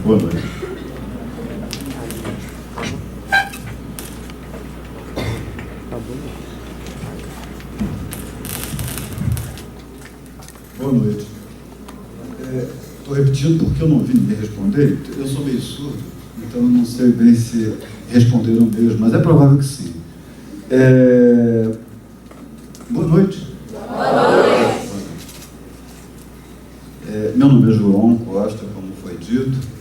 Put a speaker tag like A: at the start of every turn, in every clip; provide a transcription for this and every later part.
A: Boa noite. Boa noite. Estou repetindo porque eu não vi ninguém responder. Eu sou meio surdo, então eu não sei bem se responderam mesmo, mas é provável que sim. Boa noite.
B: Boa noite.
A: Meu nome é João Costa, como foi dito.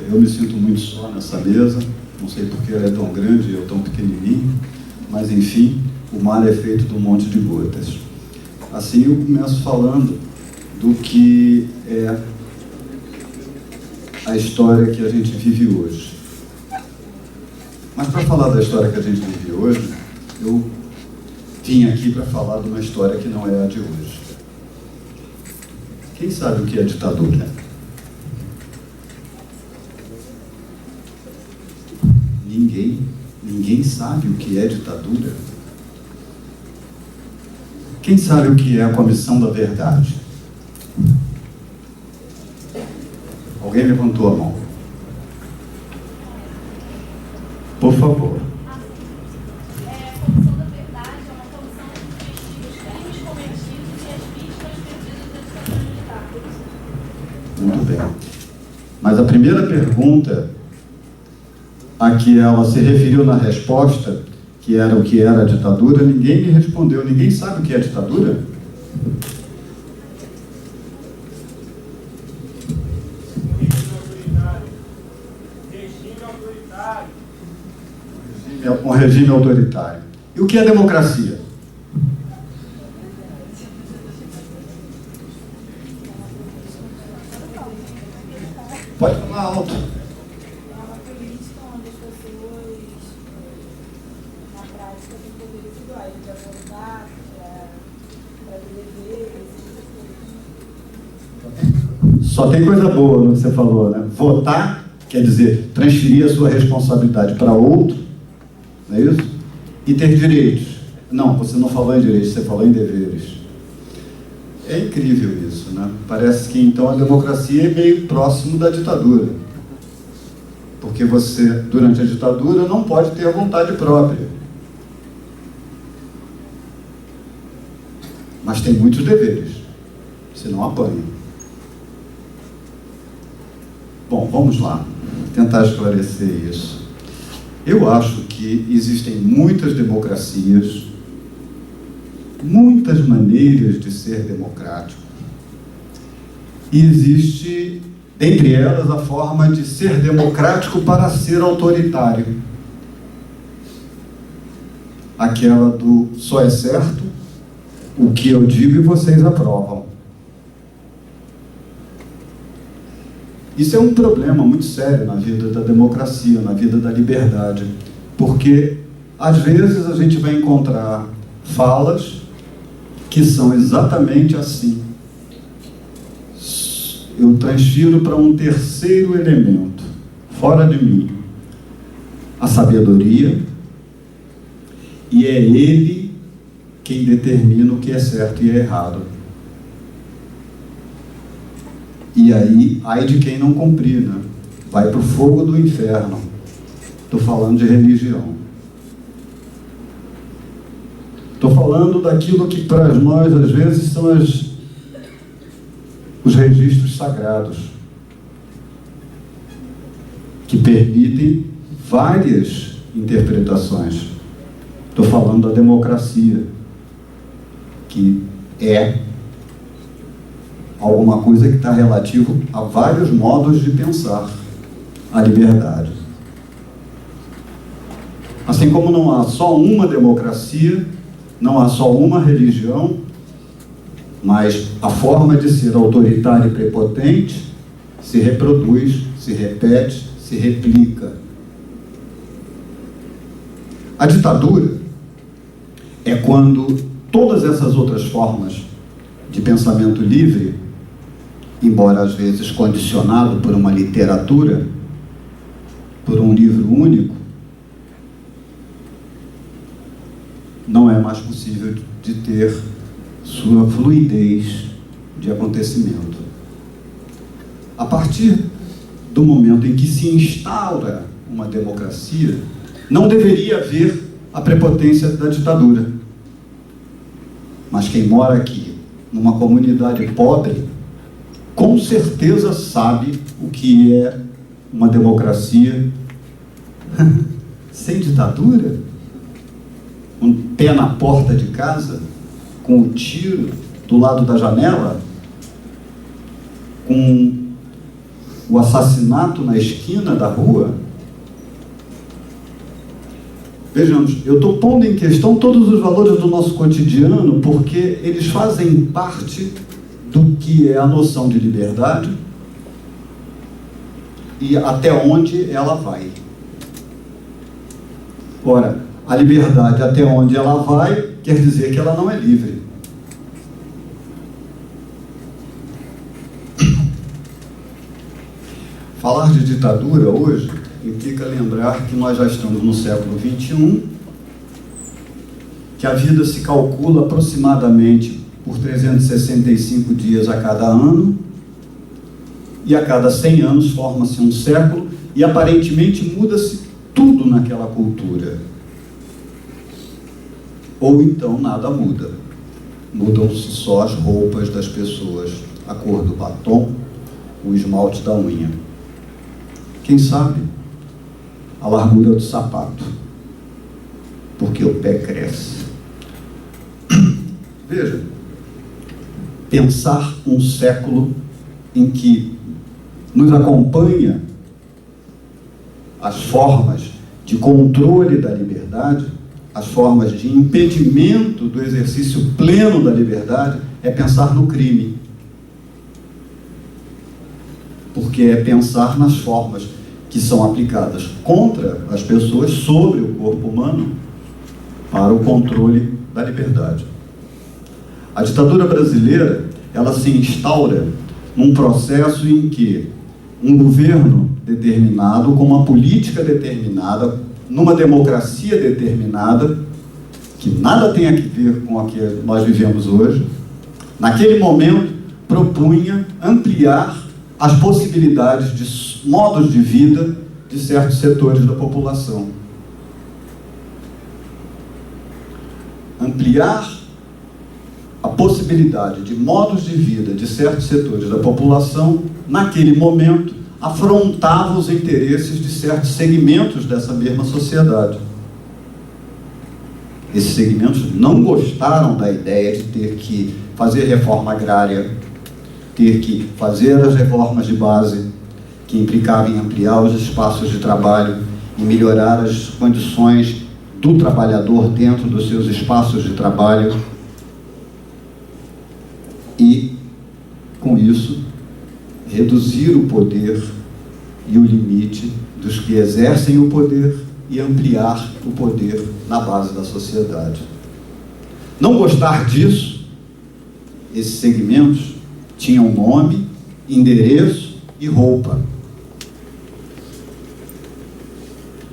A: Eu me sinto muito só nessa mesa. Não sei porque ela é tão grande e eu tão pequenininho, mas enfim, o mar é feito de um monte de gotas. Assim eu começo falando do que é a história que a gente vive hoje. Mas para falar da história que a gente vive hoje, eu vim aqui para falar de uma história que não é a de hoje. Quem sabe o que é ditadura? Ninguém sabe o que é ditadura. Quem sabe o que é a Comissão da Verdade? Alguém levantou a mão? Por favor.
B: A Comissão da Verdade é uma comissão que investiga os crimes cometidos e as vítimas perdidas da ditadura militar.
A: Muito bem. Mas a primeira pergunta a que ela se referiu na resposta, que era o que era a ditadura, ninguém me respondeu. Ninguém sabe o que é ditadura? Um regime autoritário. E o que é democracia? Pode falar alto.
B: É uma política onde as pessoas, na prática, têm poderes iguais, para votar, para ter deveres.
A: Só tem coisa boa no que você falou, né? Votar quer dizer transferir a sua responsabilidade para outro, não é isso? E ter direitos. Não, você não falou em direitos, você falou em deveres. É incrível isso, né? Parece que então a democracia é meio próximo da ditadura. Porque você, durante a ditadura, não pode ter vontade própria. Mas tem muitos deveres, senão apanha. Bom, vamos lá, tentar esclarecer isso. Eu acho que existem muitas democracias, muitas maneiras de ser democrático. E existe, dentre elas, a forma de ser democrático para ser autoritário. Aquela do só é certo o que eu digo e vocês aprovam. Isso é um problema muito sério na vida da democracia, na vida da liberdade, porque às vezes a gente vai encontrar falas que são exatamente assim. Eu transfiro para um terceiro elemento, fora de mim, a sabedoria, e é ele quem determina o que é certo e é errado. E aí, ai de quem não cumprir, né? Vai para o fogo do inferno. Estou falando de religião. Estou falando daquilo que para nós, às vezes, são os registros sagrados, que permitem várias interpretações. Estou falando da democracia, que é alguma coisa que está relativo a vários modos de pensar a liberdade. Assim como não há só uma democracia, não há só uma religião, mas a forma de ser autoritária e prepotente se reproduz, se repete, se replica. A ditadura é quando todas essas outras formas de pensamento livre, embora às vezes condicionado por uma literatura, por um livro único, não é mais possível de ter sua fluidez de acontecimento. A partir do momento em que se instaura uma democracia, não deveria haver a prepotência da ditadura. Mas quem mora aqui, numa comunidade pobre, com certeza sabe o que é uma democracia sem ditadura, um pé na porta de casa, com o tiro do lado da janela, com o assassinato na esquina da rua. Vejamos, eu estou pondo em questão todos os valores do nosso cotidiano, porque eles fazem parte do que é a noção de liberdade e até onde ela vai. Ora, a liberdade até onde ela vai quer dizer que ela não é livre. Falar de ditadura hoje implica lembrar que nós já estamos no século XXI, que a vida se calcula aproximadamente por 365 dias a cada ano, e a cada 100 anos forma-se um século, e aparentemente muda-se tudo naquela cultura. Ou então nada muda. Mudam-se só as roupas das pessoas, a cor do batom, o esmalte da unha. Quem sabe a largura do sapato, porque o pé cresce. Veja, pensar um século em que nos acompanha as formas de controle da liberdade, as formas de impedimento do exercício pleno da liberdade, é pensar no crime. Porque é pensar nas formas que são aplicadas contra as pessoas sobre o corpo humano para o controle da liberdade. A ditadura brasileira, ela se instaura num processo em que um governo determinado, com uma política determinada, numa democracia determinada, que nada tem a ver com a que nós vivemos hoje, naquele momento propunha ampliar as possibilidades de modos de vida de certos setores da população. Ampliar a possibilidade de modos de vida de certos setores da população, naquele momento, afrontava os interesses de certos segmentos dessa mesma sociedade. Esses segmentos não gostaram da ideia de ter que fazer reforma agrária, ter que fazer as reformas de base, que implicavam em ampliar os espaços de trabalho e melhorar as condições do trabalhador dentro dos seus espaços de trabalho. E, com isso, reduzir o poder e o limite dos que exercem o poder e ampliar o poder na base da sociedade. Não gostar disso, esses segmentos tinham nome, endereço e roupa.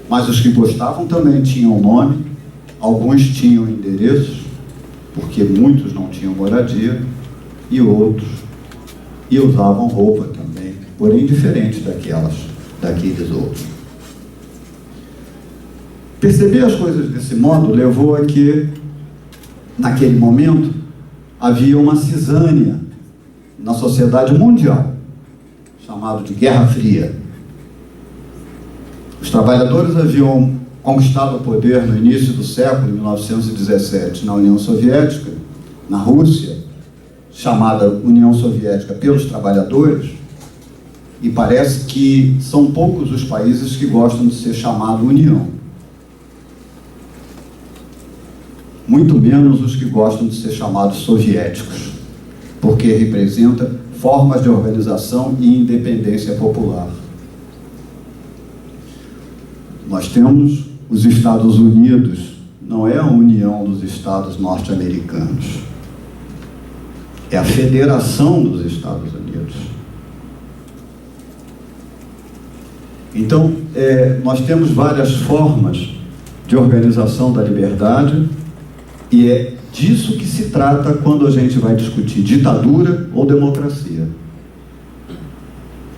A: Mas os que gostavam também tinham nome, alguns tinham endereços, porque muitos não tinham moradia, e outros e usavam roupa também, porém diferente daqueles outros. Perceber as coisas desse modo levou a que, naquele momento, havia uma cisânia na sociedade mundial, chamado de Guerra Fria. Os trabalhadores haviam conquistado o poder no início do século, em 1917, na União Soviética, na Rússia, chamada União Soviética pelos trabalhadores, e parece que são poucos os países que gostam de ser chamado União. Muito menos os que gostam de ser chamados soviéticos, porque representa formas de organização e independência popular. Nós temos os Estados Unidos, não é a União dos Estados norte-americanos, é a Federação dos Estados Unidos. Então, nós temos várias formas de organização da liberdade, e é disso que se trata quando a gente vai discutir ditadura ou democracia.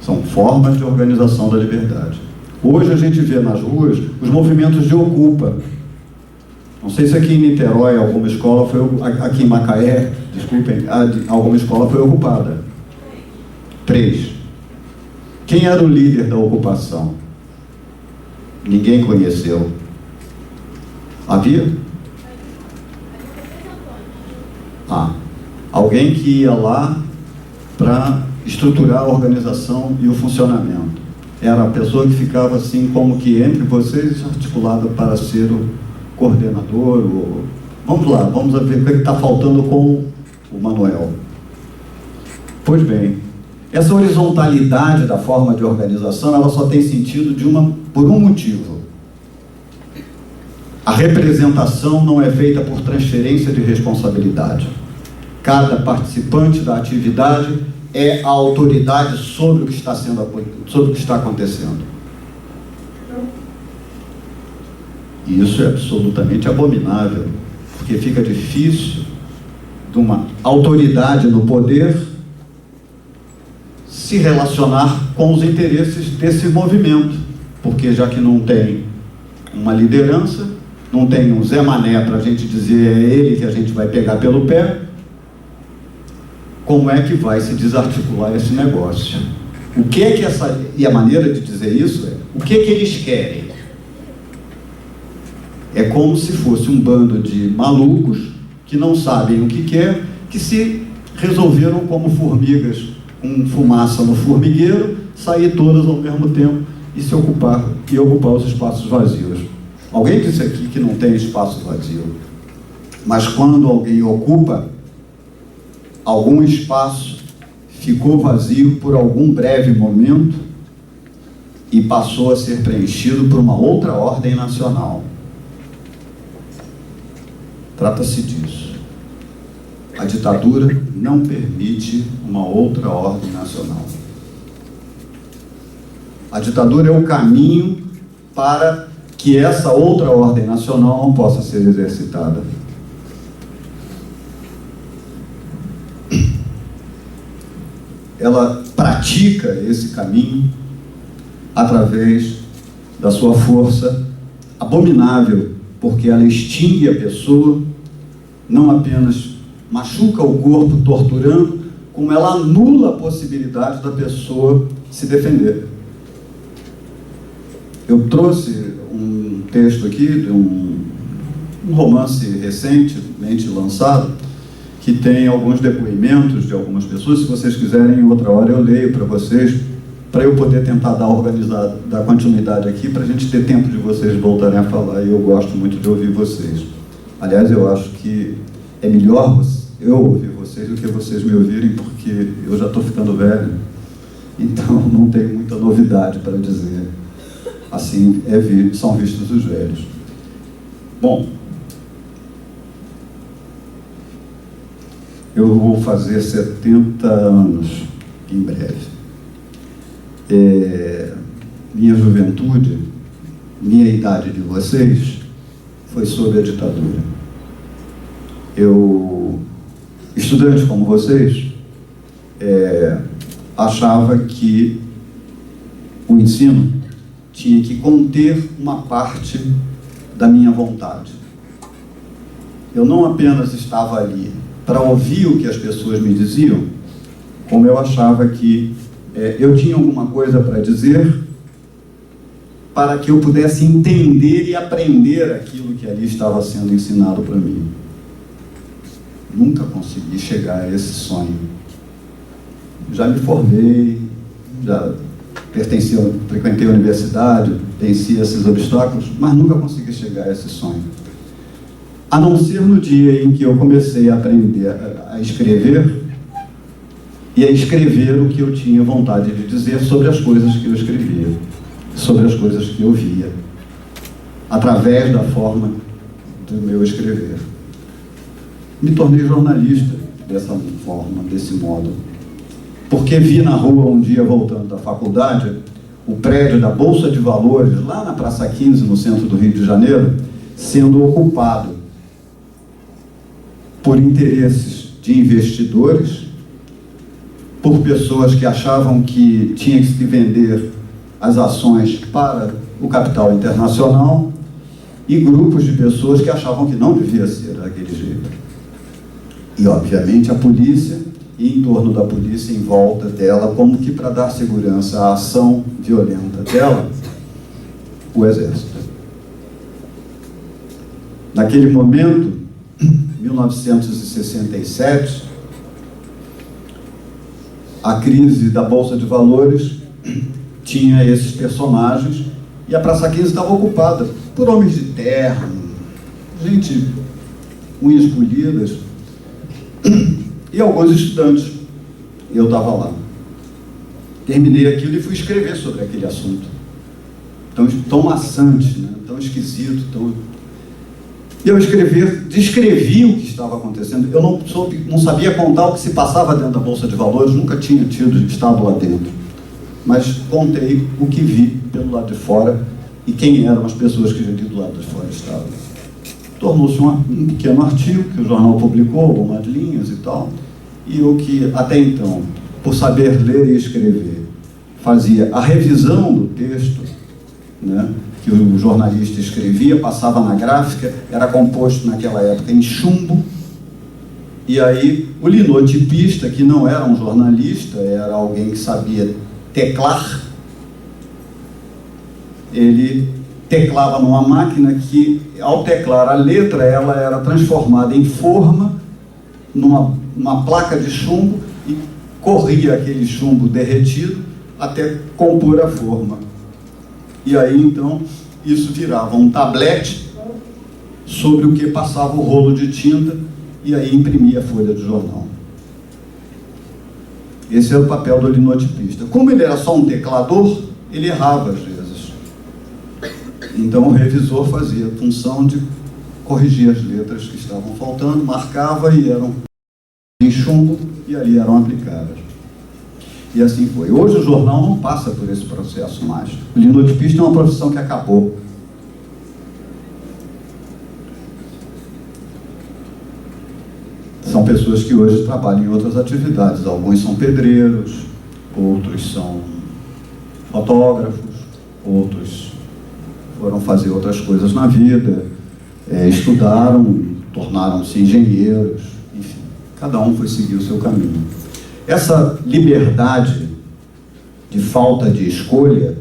A: São formas de organização da liberdade. Hoje a gente vê nas ruas os movimentos de ocupa. Não sei se aqui em Niterói alguma escola foi, aqui em Macaé, desculpem, alguma escola foi ocupada. 3. Quem era o líder da ocupação? Ninguém conheceu. Havia? Alguém que ia lá para estruturar a organização e o funcionamento. Era a pessoa que ficava assim como que entre vocês, articulada para ser o coordenador. Vamos lá, vamos ver o que está faltando com o Manuel. Pois bem, essa horizontalidade da forma de organização, ela só tem sentido por um motivo. A representação não é feita por transferência de responsabilidade. Cada participante da atividade é a autoridade sobre o que está acontecendo. E isso é absolutamente abominável, porque fica difícil de uma autoridade no poder se relacionar com os interesses desse movimento, porque já que não tem uma liderança, não tem um Zé Mané para a gente dizer é ele que a gente vai pegar pelo pé, como é que vai se desarticular esse negócio? E a maneira de dizer isso é, o que eles querem? É como se fosse um bando de malucos que não sabem o que quer, que se resolveram como formigas com fumaça no formigueiro, sair todas ao mesmo tempo e ocupar os espaços vazios. Alguém disse aqui que não tem espaço vazio, mas quando alguém ocupa algum espaço, ficou vazio por algum breve momento e passou a ser preenchido por uma outra ordem nacional. Trata-se disso. A ditadura não permite uma outra ordem nacional. A ditadura é o caminho para que essa outra ordem nacional não possa ser exercitada. Ela pratica esse caminho através da sua força abominável, porque ela extingue a pessoa, não apenas machuca o corpo torturando, como ela anula a possibilidade da pessoa se defender. Eu trouxe um texto aqui de um romance recentemente lançado, que tem alguns depoimentos de algumas pessoas. Se vocês quiserem, em outra hora eu leio para vocês, para eu poder tentar dar continuidade aqui, para a gente ter tempo de vocês voltarem a falar, e eu gosto muito de ouvir vocês. Aliás, eu acho que é melhor eu ouvir vocês do que vocês me ouvirem, porque eu já estou ficando velho, então não tenho muita novidade para dizer. Assim são vistos os velhos. Bom, eu vou fazer 70 anos em breve. Minha juventude, minha idade de vocês, foi sob a ditadura. Eu, estudante como vocês, achava que o ensino tinha que conter uma parte da minha vontade. Eu não apenas estava ali para ouvir o que as pessoas me diziam, como eu achava que eu tinha alguma coisa para dizer para que eu pudesse entender e aprender aquilo que ali estava sendo ensinado para mim. Nunca consegui chegar a esse sonho. Já me formei, já frequentei a universidade, venci esses obstáculos, mas nunca consegui chegar a esse sonho. A não ser no dia em que eu comecei a aprender a escrever e a escrever o que eu tinha vontade de dizer sobre as coisas que eu escrevia, sobre as coisas que eu via, através da forma do meu escrever. Me tornei jornalista dessa forma, desse modo, porque vi na rua um dia, voltando da faculdade, o prédio da Bolsa de Valores, lá na Praça 15, no centro do Rio de Janeiro, sendo ocupado por interesses de investidores, por pessoas que achavam que tinha que se vender as ações para o capital internacional e grupos de pessoas que achavam que não devia ser daquele jeito. E, obviamente, a polícia, e em torno da polícia, em volta dela, como que para dar segurança à ação violenta dela, o Exército. Naquele momento, 1967, a crise da Bolsa de Valores tinha esses personagens e a Praça 15 estava ocupada por homens de terra, gente, unhas polidas, e alguns estudantes. Eu estava lá. Terminei aquilo e fui escrever sobre aquele assunto. Tão maçante, né? Tão esquisito, E eu descrevi o que estava acontecendo. Eu não sabia contar o que se passava dentro da Bolsa de Valores, nunca tinha estado lá dentro. Mas contei o que vi pelo lado de fora e quem eram as pessoas que do lado de fora estavam. Tornou-se um pequeno artigo que o jornal publicou, algumas linhas e tal, e eu que até então, por saber ler e escrever, fazia a revisão do texto, né, que o jornalista escrevia, passava na gráfica, era composto naquela época em chumbo, e aí o linotipista, que não era um jornalista, era alguém que sabia teclar, ele teclava numa máquina que, ao teclar a letra, ela era transformada em forma, numa placa de chumbo, e corria aquele chumbo derretido até compor a forma. E aí, então, isso virava um tablete sobre o que passava o rolo de tinta e aí imprimia a folha de jornal. Esse era o papel do linotipista. Como ele era só um teclador, ele errava às vezes. Então o revisor fazia a função de corrigir as letras que estavam faltando, marcava e eram em chumbo e ali eram aplicadas. E assim foi. Hoje o jornal não passa por esse processo mais. O linotipista é uma profissão que acabou. São pessoas que hoje trabalham em outras atividades. Alguns são pedreiros, outros são fotógrafos, outros foram fazer outras coisas na vida, estudaram, tornaram-se engenheiros, enfim, cada um foi seguir o seu caminho. Essa liberdade de falta de escolha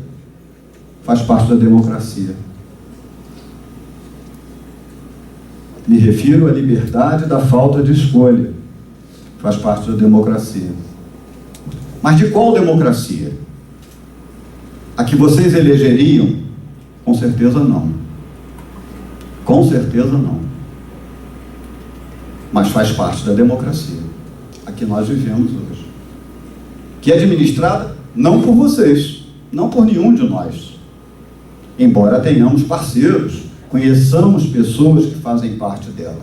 A: faz parte da democracia. Me refiro à liberdade da falta de escolha. Faz parte da democracia. Mas de qual democracia? A que vocês elegeriam? Com certeza não. Com certeza não. Mas faz parte da democracia, a que nós vivemos hoje. Que é administrada não por vocês, não por nenhum de nós. Embora tenhamos parceiros, conheçamos pessoas que fazem parte dela.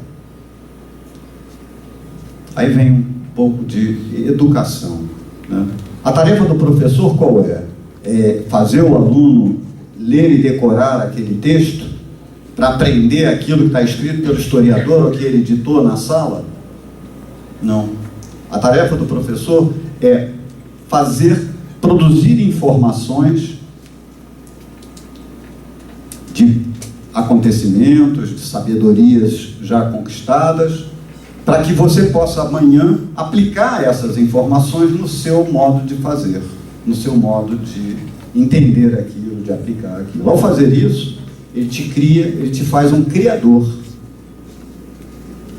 A: Aí vem um pouco de educação, né? A tarefa do professor qual é? É fazer o aluno ler e decorar aquele texto para aprender aquilo que está escrito pelo historiador ou que ele ditou na sala? Não. A tarefa do professor é produzir informações de acontecimentos, de sabedorias já conquistadas, para que você possa amanhã aplicar essas informações no seu modo de fazer, no seu modo de entender aquilo, de aplicar aquilo. Ao fazer isso, ele te cria, ele te faz um criador.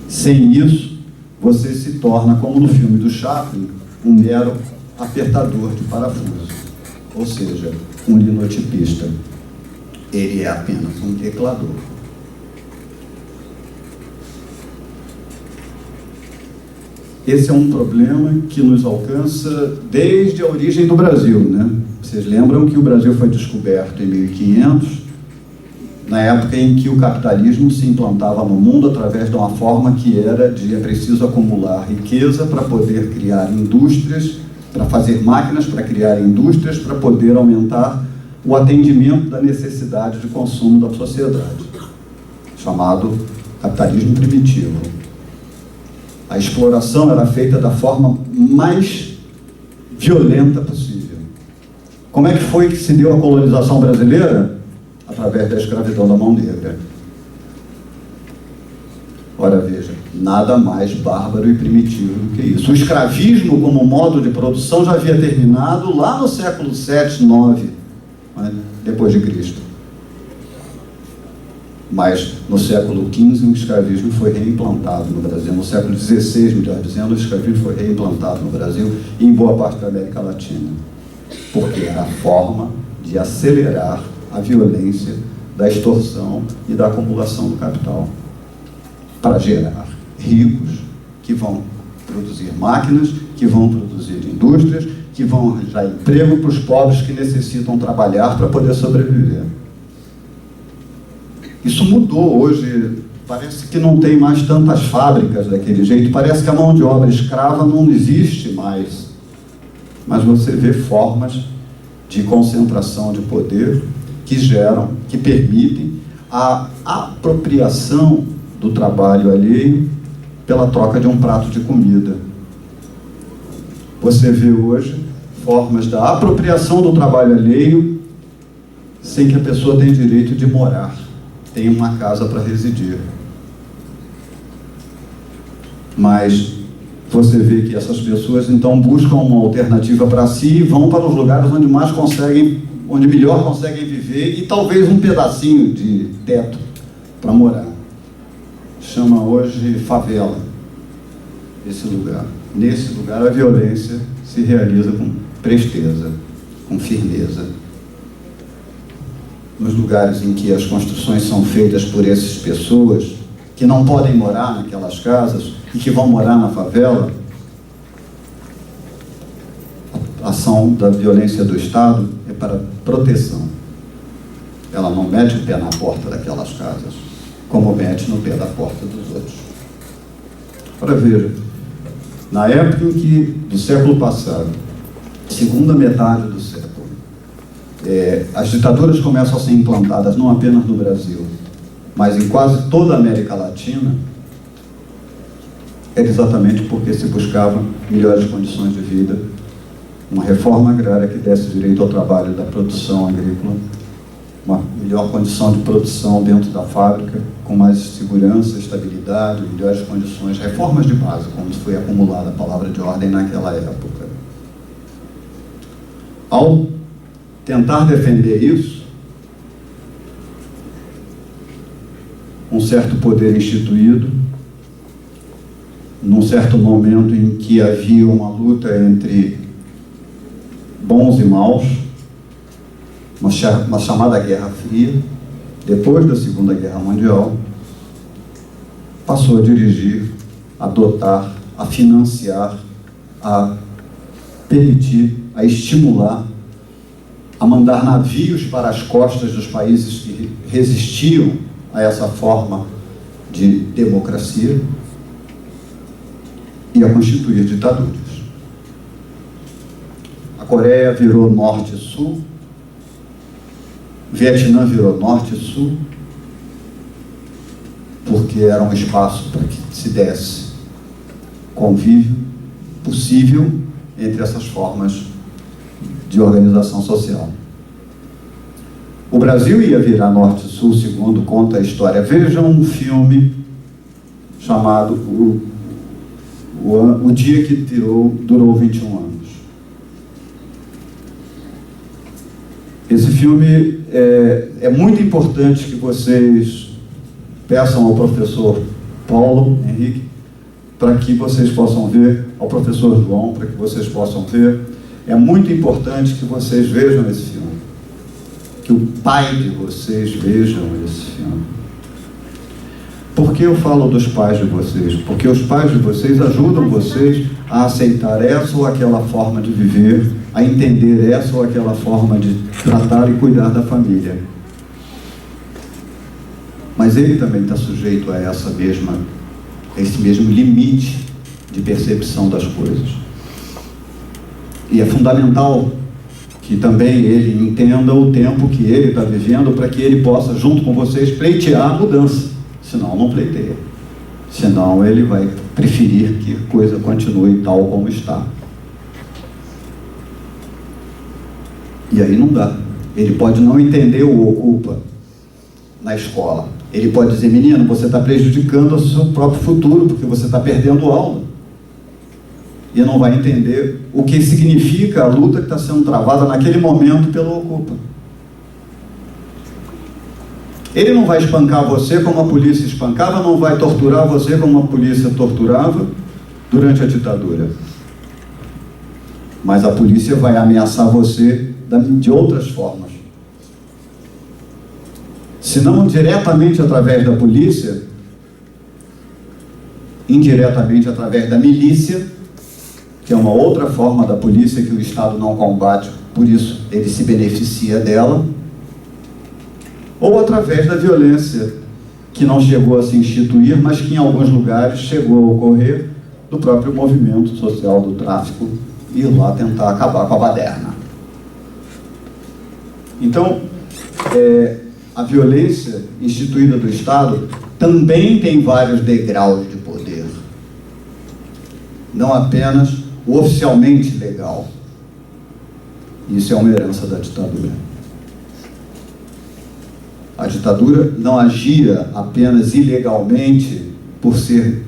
A: Sem isso, você se torna, como no filme do Chaplin, um mero apertador de parafuso, ou seja, um linotipista. Ele é apenas um teclador. Esse é um problema que nos alcança desde a origem do Brasil, né? Vocês lembram que o Brasil foi descoberto em 1500, na época em que o capitalismo se implantava no mundo através de uma forma que era de é preciso acumular riqueza para poder criar indústrias, para fazer máquinas, para criar indústrias, para poder aumentar o atendimento da necessidade de consumo da sociedade, chamado capitalismo primitivo. A exploração era feita da forma mais violenta possível. Como é que foi que se deu a colonização brasileira? Através da escravidão da mão negra. Ora, veja, nada mais bárbaro e primitivo do que isso. O escravismo como modo de produção já havia terminado lá no século VII, IX, né, depois de Cristo. Mas no século XV o escravismo foi reimplantado no Brasil. No século XVI, melhor dizendo, o escravismo foi reimplantado no Brasil e em boa parte da América Latina. Porque era a forma de acelerar a violência da extorsão e da acumulação do capital, para gerar ricos que vão produzir máquinas, que vão produzir indústrias, que vão arranjar emprego para os pobres que necessitam trabalhar para poder sobreviver. Isso mudou hoje, parece que não tem mais tantas fábricas daquele jeito, parece que a mão de obra escrava não existe mais. Mas você vê formas de concentração de poder que geram, que permitem a apropriação do trabalho alheio pela troca de um prato de comida. Você vê hoje formas da apropriação do trabalho alheio sem que a pessoa tenha direito de morar, tenha uma casa para residir. Mas você vê que essas pessoas então buscam uma alternativa para si e vão para os lugares onde mais conseguem, onde melhor conseguem viver e talvez um pedacinho de teto para morar. Chama hoje favela esse lugar. Nesse lugar a violência se realiza com presteza, com firmeza. Nos lugares em que as construções são feitas por essas pessoas que não podem morar naquelas casas e que vão morar na favela, a ação da violência do Estado é para proteção. Ela não mete o pé na porta daquelas casas, como mete no pé da porta dos outros. Ora, veja, na época em que, do século passado, segunda metade do século, as ditaduras começam a ser implantadas não apenas no Brasil, mas em quase toda a América Latina, era exatamente porque se buscava melhores condições de vida, uma reforma agrária que desse direito ao trabalho da produção agrícola, uma melhor condição de produção dentro da fábrica, com mais segurança, estabilidade, melhores condições, reformas de base, como foi acumulada a palavra de ordem naquela época. Ao tentar defender isso, um certo poder instituído, num certo momento em que havia uma luta entre bons e maus, uma chamada Guerra Fria, depois da Segunda Guerra Mundial, passou a dirigir, a dotar, a financiar, a permitir, a estimular, a mandar navios para as costas dos países que resistiam a essa forma de democracia e a constituir ditaduras. A Coreia virou norte e sul, Vietnã virou norte e sul, porque era um espaço para que se desse convívio possível entre essas formas de organização social. O Brasil ia virar norte e sul, segundo conta a história. Vejam um filme chamado O Dia que Durou 21 anos. Esse filme é muito importante que vocês peçam ao professor Paulo Henrique para que vocês possam ver, ao professor João, para que vocês possam ver. É muito importante que vocês vejam esse filme, que o pai de vocês vejam esse filme. Por que eu falo dos pais de vocês? Porque os pais de vocês ajudam vocês a aceitar essa ou aquela forma de viver, a entender essa ou aquela forma de tratar e cuidar da família. Mas ele também está sujeito a esse mesmo limite de percepção das coisas. E é fundamental que também ele entenda o tempo que ele está vivendo para que ele possa, junto com vocês, pleitear a mudança. Senão não pleiteia. Senão ele vai preferir que a coisa continue tal como está. E aí não dá. Ele pode não entender o Ocupa na escola. Ele pode dizer, menino, você está prejudicando o seu próprio futuro, porque você está perdendo aula. E não vai entender o que significa a luta que está sendo travada naquele momento pelo Ocupa. Ele não vai espancar você como a polícia espancava, não vai torturar você como a polícia torturava durante a ditadura. Mas a polícia vai ameaçar você de outras formas. Se não diretamente através da polícia, indiretamente através da milícia, que é uma outra forma da polícia que o Estado não combate, por isso ele se beneficia dela, ou através da violência, que não chegou a se instituir, mas que em alguns lugares chegou a ocorrer, do próprio movimento social do tráfico, ir lá tentar acabar com a baderna. Então, a violência instituída do Estado também tem vários degraus de poder. Não apenas o oficialmente legal. Isso é uma herança da ditadura. A ditadura não agia apenas ilegalmente por ser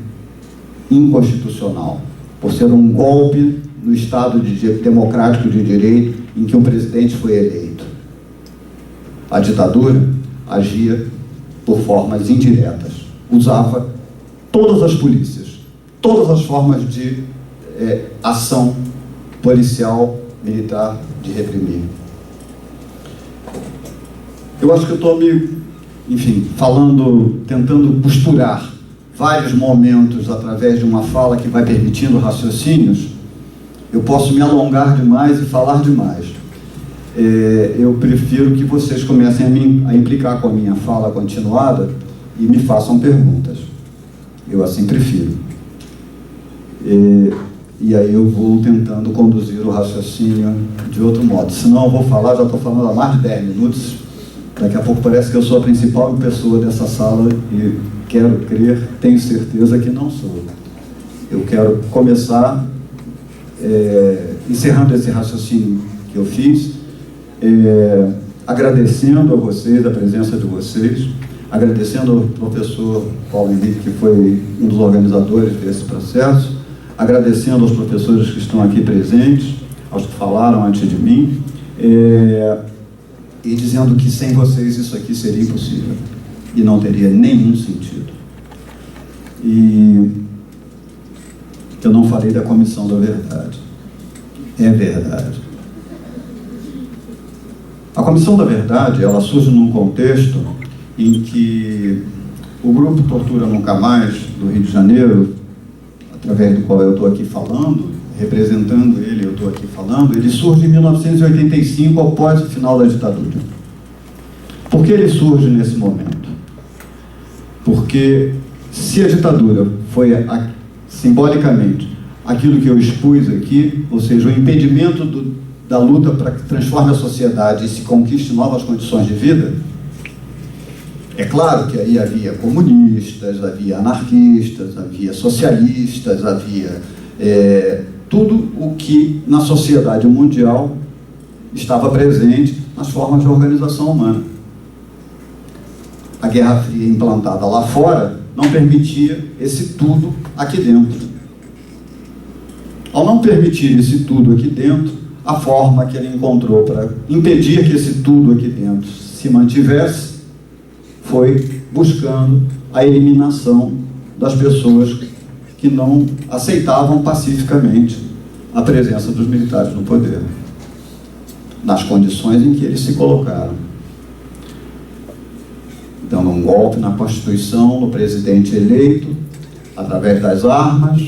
A: inconstitucional, por ser um golpe no Estado democrático de direito em que um presidente foi eleito. A ditadura agia por formas indiretas, usava todas as polícias, todas as formas de ação policial, militar, de reprimir. Eu acho que eu estou tentando costurar vários momentos através de uma fala que vai permitindo raciocínios. Eu posso me alongar demais e falar demais. Eu prefiro que vocês comecem a implicar com a minha fala continuada e me façam perguntas. Eu assim prefiro. E aí eu vou tentando conduzir o raciocínio de outro modo. Senão eu vou falar, já estou falando há mais de 10 minutos. Daqui a pouco parece que eu sou a principal pessoa dessa sala e quero crer, tenho certeza que não sou. Eu quero começar encerrando esse raciocínio que eu fiz, agradecendo a vocês, a presença de vocês, agradecendo ao professor Paulo Henrique, que foi um dos organizadores desse processo, agradecendo aos professores que estão aqui presentes, aos que falaram antes de mim, e dizendo que sem vocês isso aqui seria impossível e não teria nenhum sentido. E eu não falei da Comissão da Verdade. É verdade. A Comissão da Verdade, ela surge num contexto em que o grupo Tortura Nunca Mais, do Rio de Janeiro, através do qual eu estou aqui falando, representando ele, eu estou aqui falando, ele surge em 1985, após o final da ditadura. Por que ele surge nesse momento? Porque se a ditadura foi, simbolicamente, aquilo que eu expus aqui, ou seja, o impedimento da luta para que transforme a sociedade e se conquiste novas condições de vida, é claro que aí havia comunistas, havia anarquistas, havia socialistas, havia tudo o que na sociedade mundial estava presente nas formas de organização humana. A Guerra Fria implantada lá fora não permitia esse tudo aqui dentro. Ao não permitir esse tudo aqui dentro, a forma que ele encontrou para impedir que esse tudo aqui dentro se mantivesse foi buscando a eliminação das pessoas que não aceitavam pacificamente a presença dos militares no poder, nas condições em que eles se colocaram, dando um golpe na Constituição, no presidente eleito, através das armas,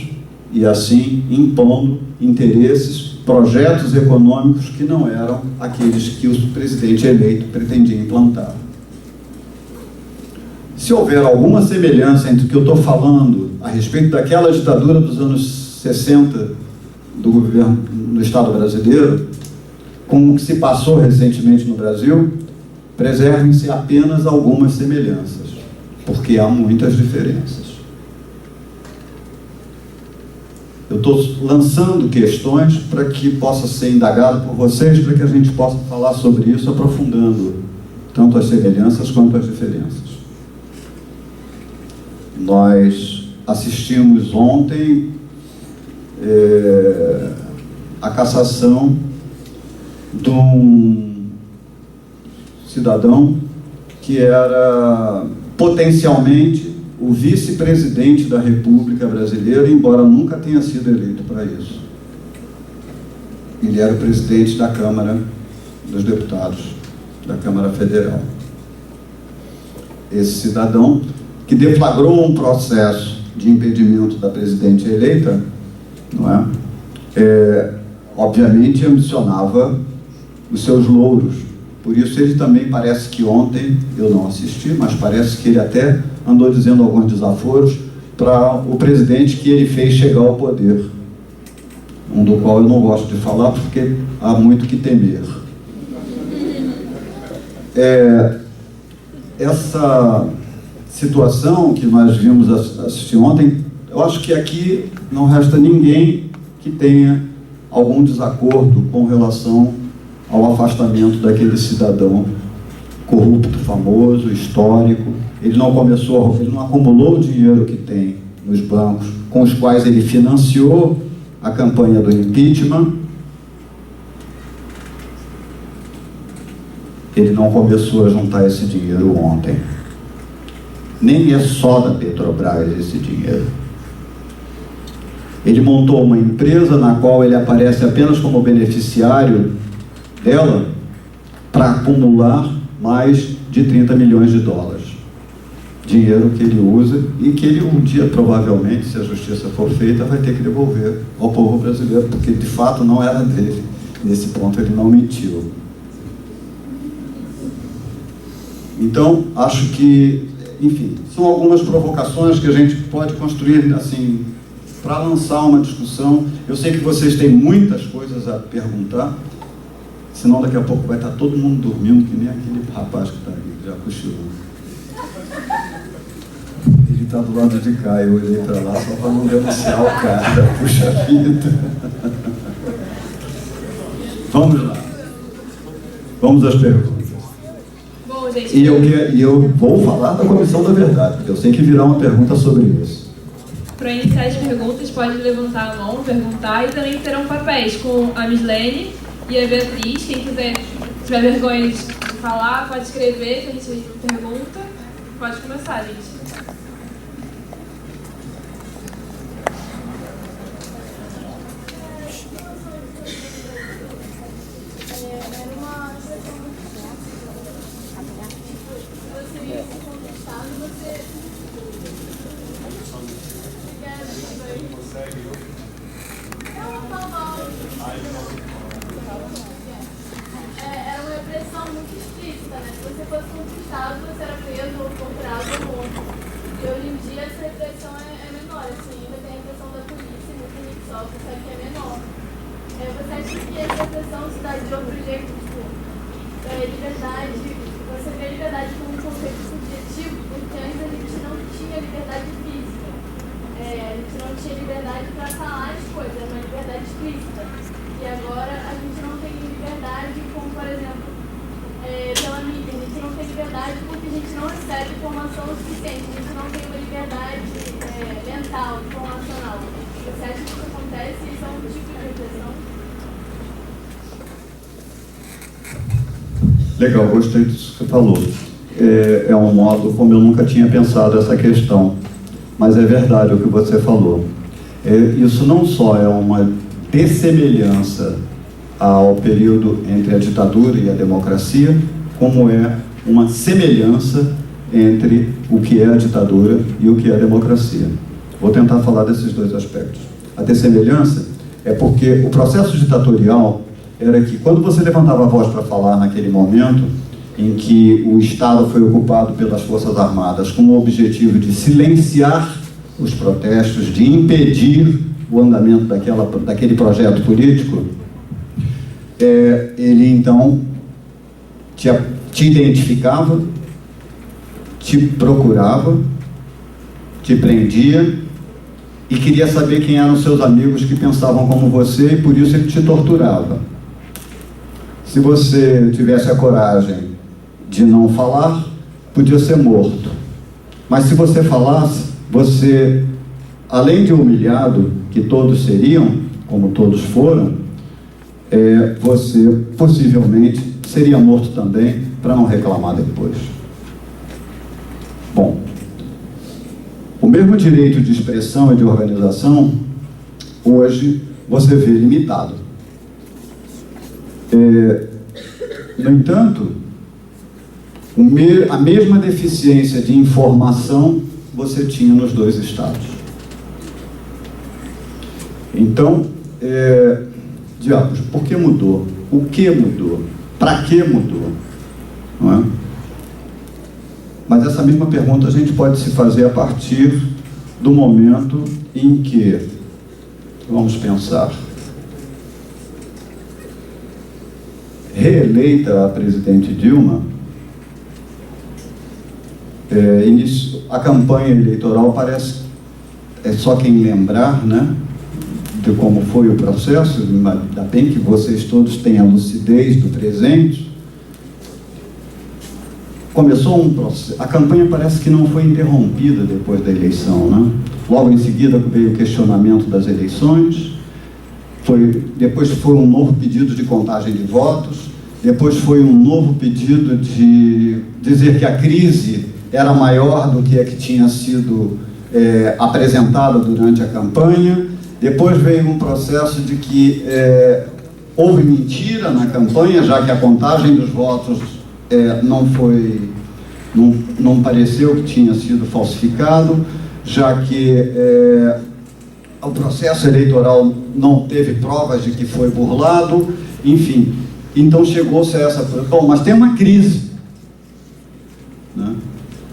A: e assim impondo interesses, projetos econômicos que não eram aqueles que o presidente eleito pretendia implantar. Se houver alguma semelhança entre o que eu estou falando a respeito daquela ditadura dos anos 60 do governo do Estado brasileiro, com o que se passou recentemente no Brasil, preservem-se apenas algumas semelhanças, porque há muitas diferenças. Eu estou lançando questões para que possa ser indagado por vocês, para que a gente possa falar sobre isso, aprofundando tanto as semelhanças quanto as diferenças. Nós assistimos ontem a cassação de um cidadão que era potencialmente o vice-presidente da República Brasileira, embora nunca tenha sido eleito para isso. Ele era o presidente da Câmara dos Deputados, da Câmara Federal. Esse cidadão, que deflagrou um processo de impedimento da presidente eleita, não é? Obviamente ambicionava os seus louros. Por isso ele também parece que ontem, eu não assisti, mas parece que ele até andou dizendo alguns desaforos para o presidente que ele fez chegar ao poder, um do qual eu não gosto de falar porque há muito que temer. Essa situação que nós vimos assistir ontem, eu acho que aqui não resta ninguém que tenha algum desacordo com relação ao afastamento daquele cidadão corrupto, famoso, histórico. Ele não acumulou o dinheiro que tem nos bancos, com os quais ele financiou a campanha do impeachment. Ele não começou a juntar esse dinheiro ontem. Nem é só da Petrobras esse dinheiro. Ele montou uma empresa na qual ele aparece apenas como beneficiário dela para acumular mais de 30 milhões de dólares. Dinheiro que ele usa e que ele um dia, provavelmente, se a justiça for feita, vai ter que devolver ao povo brasileiro, porque de fato não era dele. Nesse ponto ele não mentiu. Então, acho que, enfim, são algumas provocações que a gente pode construir, assim, para lançar uma discussão. Eu sei que vocês têm muitas coisas a perguntar, senão daqui a pouco vai estar todo mundo dormindo, que nem aquele rapaz que está ali, que já cochilou. Ele está do lado de cá, eu olhei para lá só para não denunciar o cara. Puxa vida. Vamos lá. Vamos às perguntas.
B: Bom, gente,
A: E eu vou falar da Comissão da Verdade, porque eu sei que virá uma pergunta sobre isso.
B: para iniciar as perguntas, pode levantar a mão, perguntar, e também terão papéis com a Mislene e a Beatriz. Quem quiser, tiver vergonha de falar, pode escrever, que a gente pergunta. Pode começar, gente.
C: Era uma repressão muito explícita, né? Se você fosse conquistado, você era preso ou torturado ou morto. E hoje em dia essa repressão é menor, assim, ainda tem a repressão da polícia, muito só, só que é menor. Você acha que essa repressão se dá de outro jeito, tipo, liberdade, você vê liberdade como um conceito subjetivo, porque antes a gente não tinha liberdade física. A gente não tinha liberdade para falar as coisas, era uma liberdade explícita. E agora a gente não tem liberdade, como por exemplo, pela mídia. A gente não tem liberdade porque a gente não recebe informação o suficiente. A gente não tem uma liberdade mental, informacional. Você acha que isso acontece? Isso é um tipo de repressão?
A: Legal, gostei disso que você falou. É um modo como eu nunca tinha pensado essa questão. Mas é verdade o que você falou. Isso não só é uma dessemelhança ao período entre a ditadura e a democracia, como é uma semelhança entre o que é a ditadura e o que é a democracia. Vou tentar falar desses dois aspectos. A dessemelhança é porque o processo ditatorial era que, quando você levantava a voz para falar naquele momento em que o Estado foi ocupado pelas Forças Armadas com o objetivo de silenciar os protestos, de impedir o andamento daquele projeto político, ele então te identificava, te procurava, te prendia e queria saber quem eram seus amigos que pensavam como você, e por isso ele te torturava. Se você tivesse a coragem de não falar, podia ser morto. Mas se você falasse, você, além de humilhado, que todos seriam, como todos foram, você possivelmente seria morto também, para não reclamar depois. Bom, o mesmo direito de expressão e de organização, hoje, você vê limitado. No entanto, a mesma deficiência de informação você tinha nos dois estados. Então, diabos, por que mudou? O que mudou? Para que mudou? Não é? Mas essa mesma pergunta a gente pode se fazer a partir do momento em que, vamos pensar, reeleita a presidente Dilma, a campanha eleitoral parece, só quem lembrar, né, de como foi o processo, ainda bem que vocês todos têm a lucidez do presente. Começou um processo, a campanha parece que não foi interrompida depois da eleição, né? Logo em seguida veio o questionamento das eleições, depois foi um novo pedido de contagem de votos, depois foi um novo pedido de dizer que a crise era maior do que a que tinha sido apresentada durante a campanha, depois veio um processo de que houve mentira na campanha, já que a contagem dos votos não pareceu que tinha sido falsificado, já que o processo eleitoral não teve provas de que foi burlado, enfim. Então chegou-se a essa... Bom, mas tem uma crise, né?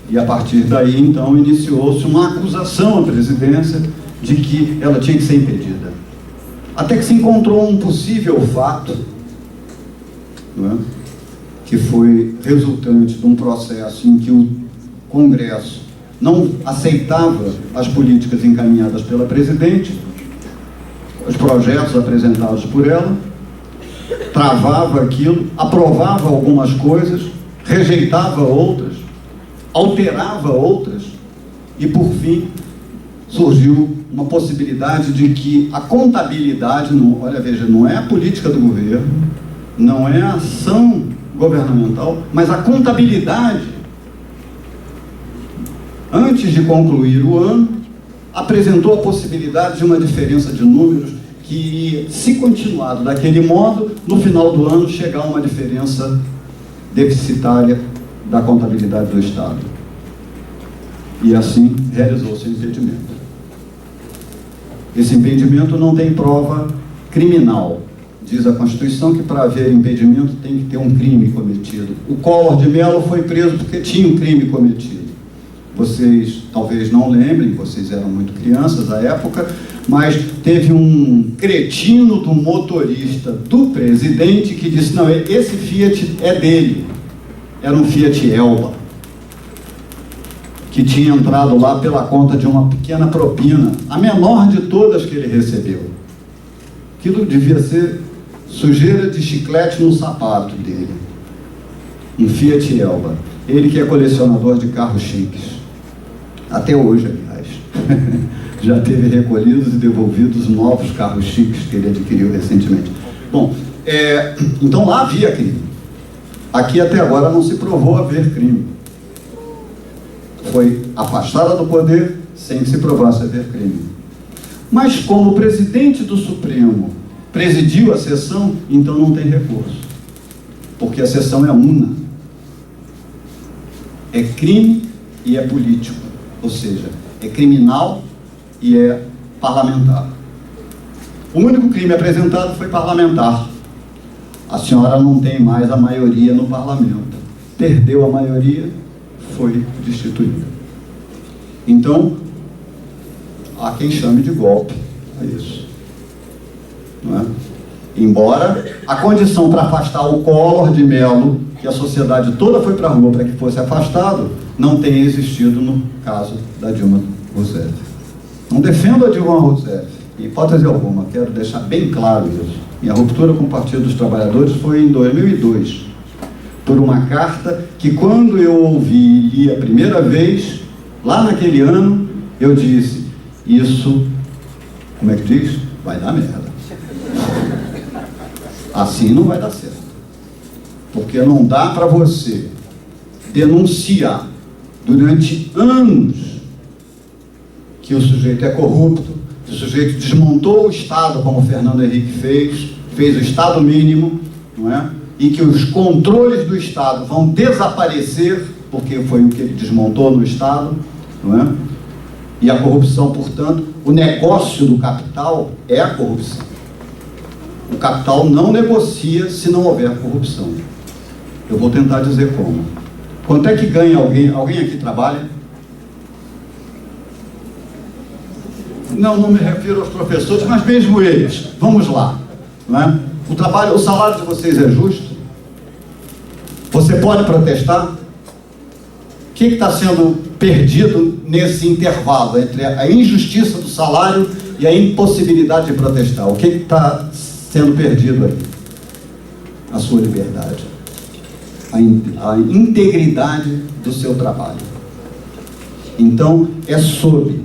A: E a partir daí, então, iniciou-se uma acusação à presidência de que ela tinha que ser impedida. Até que se encontrou um possível fato, não é? Que foi resultante de um processo em que o Congresso não aceitava as políticas encaminhadas pela presidente, os projetos apresentados por ela, travava aquilo, aprovava algumas coisas, rejeitava outras, alterava outras, e por fim surgiu uma possibilidade de que a contabilidade, olha, veja, não é a política do governo, não é a ação governamental, mas a contabilidade, antes de concluir o ano, apresentou a possibilidade de uma diferença de números que, se continuado daquele modo, no final do ano chegar a uma diferença deficitária da contabilidade do Estado. E assim realizou-se o impedimento. Esse impedimento não tem prova criminal. Diz a Constituição que para haver impedimento tem que ter um crime cometido. O Collor de Mello foi preso porque tinha um crime cometido. Vocês talvez não lembrem, vocês eram muito crianças à época, mas teve um cretino do motorista do presidente que disse, não, esse Fiat é dele. Era um Fiat Elba, que tinha entrado lá pela conta de uma pequena propina, a menor de todas que ele recebeu. Aquilo devia ser sujeira de chiclete no sapato dele. Um Fiat Elba. Ele que é colecionador de carros chiques. Até hoje, aliás. Já teve recolhidos e devolvidos novos carros chiques que ele adquiriu recentemente. Bom, então lá havia crime. Aqui até agora não se provou haver crime. Foi afastada do poder sem que se provasse haver crime. Mas como o presidente do Supremo presidiu a sessão, então não tem recurso. Porque a sessão é una. É crime e é político. Ou seja, é criminal e é parlamentar. O único crime apresentado foi parlamentar. A senhora não tem mais a maioria no parlamento. Perdeu a maioria, foi destituída. Então, há quem chame de golpe a isso. Não é? Embora a condição para afastar o Collor de Mello, que a sociedade toda foi para a rua para que fosse afastado, não tenha existido no caso da Dilma Rousseff. Não defendo a Dilma Rousseff, em hipótese alguma, quero deixar bem claro isso. Minha ruptura com o Partido dos Trabalhadores foi em 2002, por uma carta que, quando eu ouvi e li a primeira vez, lá naquele ano, eu disse, isso, como é que diz? Vai dar merda. Assim não vai dar certo. Porque não dá para você denunciar durante anos que o sujeito é corrupto, que o sujeito desmontou o Estado, como o Fernando Henrique fez o Estado mínimo, não é? E que os controles do Estado vão desaparecer, porque foi o que ele desmontou no Estado, não é? E a corrupção, portanto, o negócio do capital é a corrupção. O capital não negocia se não houver corrupção. Eu vou tentar dizer como. Quanto é que ganha alguém? Alguém aqui trabalha? Não me refiro aos professores, mas mesmo eles. Vamos lá. Não é? O salário de vocês é justo? Você pode protestar? O que está sendo perdido nesse intervalo entre a injustiça do salário e a impossibilidade de protestar? O que está sendo perdido aí? A sua liberdade, a integridade do seu trabalho. Então, é sob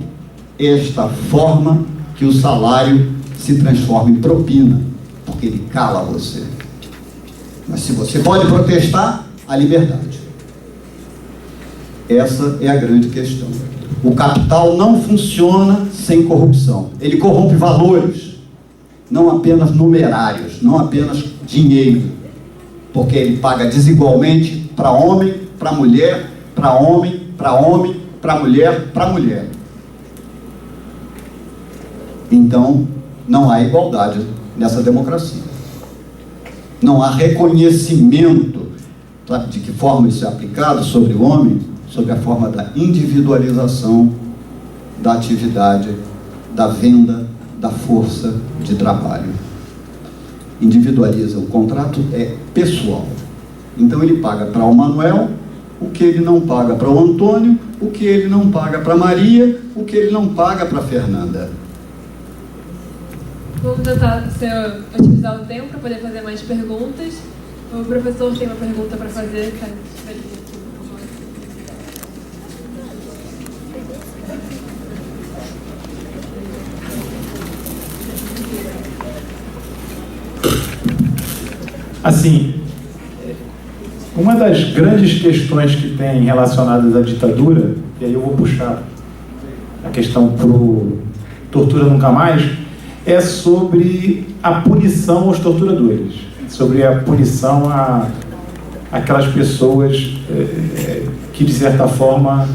A: esta forma que o salário se transforma em propina, porque ele cala você. Mas se você pode protestar, a liberdade. Essa é a grande questão. O capital não funciona sem corrupção. Ele corrompe valores, não apenas numerários, não apenas dinheiro, porque ele paga desigualmente para homem, para mulher, para homem, para homem, para mulher. Então, não há igualdade nessa democracia. Não há reconhecimento de que forma isso é aplicado sobre o homem, sob a forma da individualização da atividade, da venda, da força de trabalho. Individualiza, o contrato é pessoal. Então ele paga para o Manuel o que ele não paga para o Antônio, o que ele não paga para Maria, o que ele não paga para Fernanda.
B: Vamos tentar otimizar o tempo para poder fazer mais perguntas. O professor tem uma pergunta para fazer.
D: Assim, uma das grandes questões que tem relacionadas à ditadura, e aí eu vou puxar a questão para o Tortura Nunca Mais, é sobre a punição aos torturadores, sobre a punição àquelas pessoas que, de certa forma,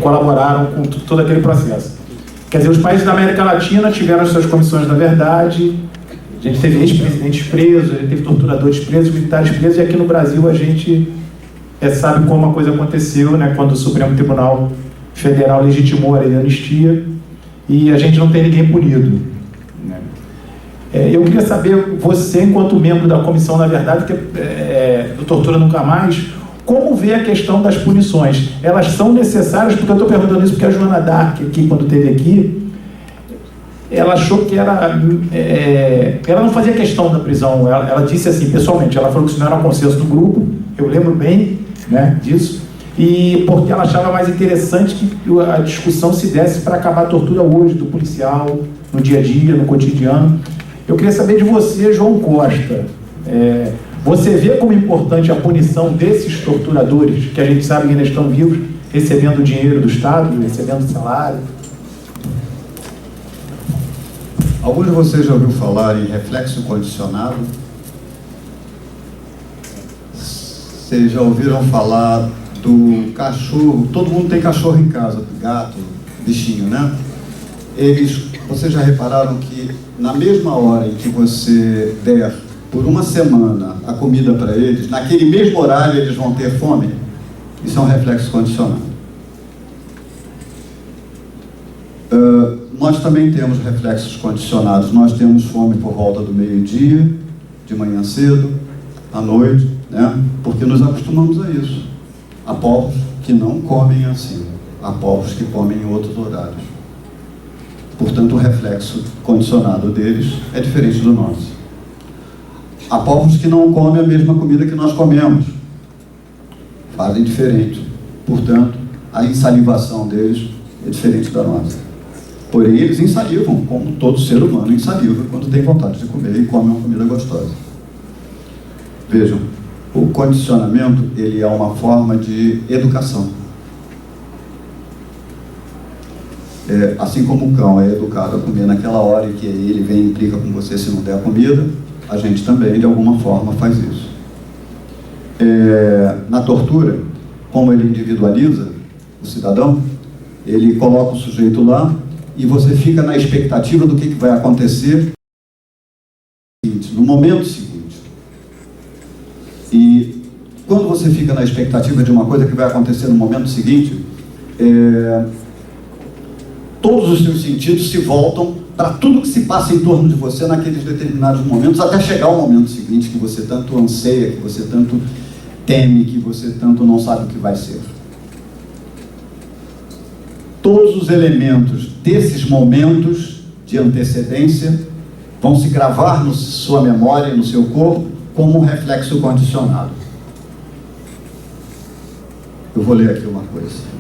D: colaboraram com todo aquele processo. Quer dizer, os países da América Latina tiveram as suas comissões da verdade, a gente teve ex-presidentes presos, a gente teve torturadores presos, militares presos, e aqui no Brasil a gente sabe como a coisa aconteceu, né, quando o Supremo Tribunal Federal legitimou a lei de anistia, e a gente não tem ninguém punido. Né? Eu queria saber, você, enquanto membro da Comissão da Verdade, do Tortura Nunca Mais, como vê a questão das punições? Elas são necessárias? Porque eu estou perguntando isso porque a Joana d'Arc, aqui, quando esteve aqui, ela achou que ela não fazia questão da prisão. Ela disse assim, pessoalmente, ela falou que isso não era um consenso do grupo, eu lembro bem, né, disso, e porque ela achava mais interessante que a discussão se desse para acabar a tortura hoje do policial, no dia a dia, no cotidiano. Eu queria saber de você, João Costa, você vê como importante a punição desses torturadores, que a gente sabe que ainda estão vivos, recebendo dinheiro do Estado, recebendo salário?
A: Alguns de vocês já ouviram falar em reflexo condicionado? Vocês já ouviram falar do cachorro? Todo mundo tem cachorro em casa, gato, bichinho, né? Vocês já repararam que na mesma hora em que você der por uma semana a comida para eles, naquele mesmo horário eles vão ter fome? Isso é um reflexo condicionado. Nós também temos reflexos condicionados. Nós temos fome por volta do meio-dia, de manhã cedo, à noite, né? Porque nos acostumamos a isso. Há povos que não comem assim. Há povos que comem em outros horários. Portanto, o reflexo condicionado deles é diferente do nosso. Há povos que não comem a mesma comida que nós comemos. Fazem diferente. Portanto, a insalivação deles é diferente da nossa. Porém, eles ensalivam, como todo ser humano ensaliva quando tem vontade de comer e come uma comida gostosa. Vejam, o condicionamento, ele é uma forma de educação. Assim como o cão é educado a comer naquela hora e que ele vem e implica com você se não der a comida, a gente também, de alguma forma, faz isso. Na tortura, como ele individualiza o cidadão, ele coloca o sujeito lá e você fica na expectativa do que vai acontecer no momento seguinte. E quando você fica na expectativa de uma coisa que vai acontecer no momento seguinte, todos os seus sentidos se voltam para tudo que se passa em torno de você naqueles determinados momentos, até chegar ao momento seguinte que você tanto anseia, que você tanto teme, que você tanto não sabe o que vai ser. Todos os elementos desses momentos de antecedência vão se gravar na sua memória e no seu corpo como um reflexo condicionado. Eu vou ler aqui uma coisa.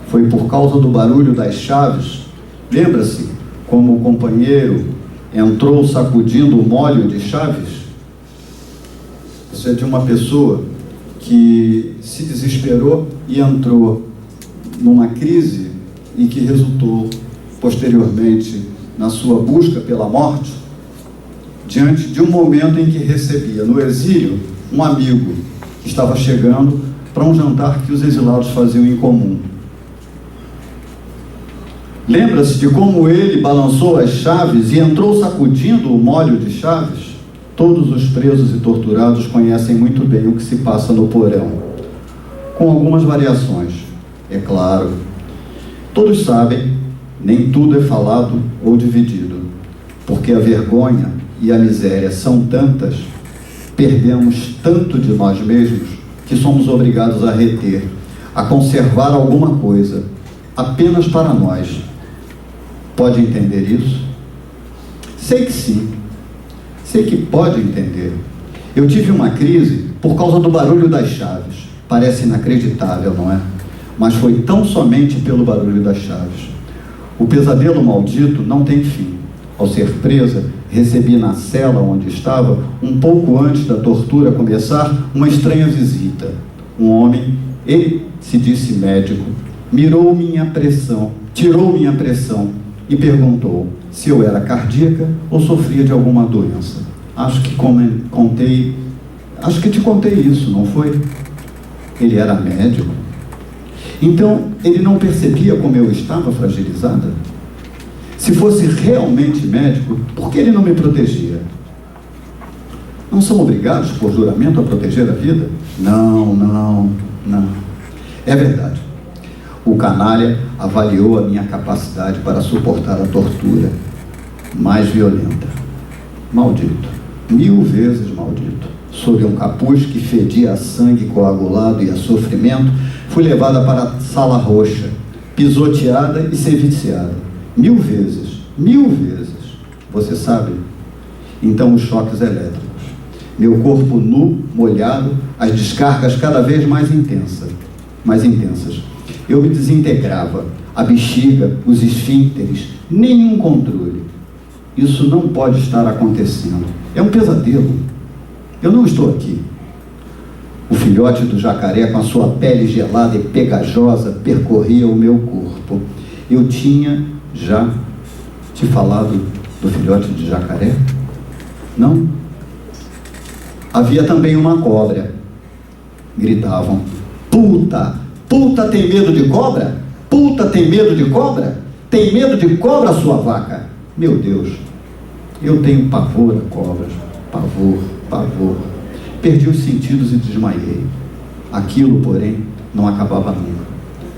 A: Foi por causa do barulho das chaves, lembra-se como o companheiro entrou sacudindo o molho de chaves? Isso é de uma pessoa que se desesperou e entrou numa crise e que resultou posteriormente na sua busca pela morte, diante de um momento em que recebia no exílio um amigo que estava chegando para um jantar que os exilados faziam em comum. Lembra-se de como ele balançou as chaves e entrou sacudindo o molho de chaves? Todos os presos e torturados conhecem muito bem o que se passa no porão, com algumas variações, é claro. Todos sabem, nem tudo é falado ou dividido, porque a vergonha e a miséria são tantas, perdemos tanto de nós mesmos, que somos obrigados a reter, a conservar alguma coisa, apenas para nós. Pode entender isso? Sei que sim. Sei que pode entender. Eu tive uma crise por causa do barulho das chaves. Parece inacreditável, não é? Mas foi tão somente pelo barulho das chaves. O pesadelo maldito não tem fim. Ao ser presa, recebi na cela onde estava, um pouco antes da tortura começar, uma estranha visita. Um homem, ele se disse médico, tirou minha pressão e perguntou se eu era cardíaca ou sofria de alguma doença. Acho que te contei isso, não foi? Ele era médico. Então, ele não percebia como eu estava fragilizada? Se fosse realmente médico, por que ele não me protegia? Não são obrigados, por juramento, a proteger a vida? Não. É verdade. O canalha avaliou a minha capacidade para suportar a tortura mais violenta. Maldito, 1000 vezes maldito. Sob um capuz que fedia a sangue coagulado e a sofrimento, fui levada para a sala roxa, pisoteada e serviciada. 1000 vezes. Você sabe? Então os choques elétricos. Meu corpo nu, molhado, as descargas cada vez mais intensas. Eu me desintegrava, a bexiga, os esfíncteres, nenhum controle. Isso não pode estar acontecendo. É um pesadelo. Eu não estou aqui. O filhote do jacaré, com a sua pele gelada e pegajosa, percorria o meu corpo. Eu tinha já te falado do filhote de jacaré? Não? Havia também uma cobra. Gritavam: puta tem medo de cobra? Puta tem medo de cobra? Tem medo de cobra, sua vaca? Meu Deus, eu tenho pavor a cobras. Pavor. Perdi os sentidos e desmaiei. Aquilo, porém, não acabava nunca.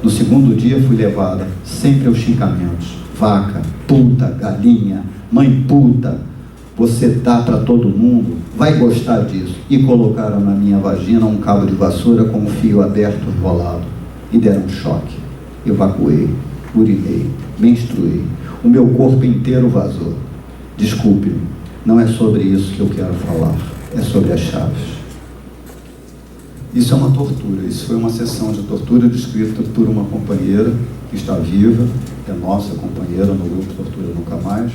A: No segundo dia fui levada, sempre aos xingamentos. Vaca, puta, galinha, mãe puta. Você dá para todo mundo, vai gostar disso. E colocaram na minha vagina um cabo de vassoura com um fio aberto enrolado. E deram um choque. Evacuei, urinei, menstruei. o meu corpo inteiro vazou. Desculpe-me, não é sobre isso que eu quero falar, é sobre as chaves. Isso é uma tortura, isso foi uma sessão de tortura descrita por uma companheira que está viva, que é nossa companheira no grupo Tortura Nunca Mais,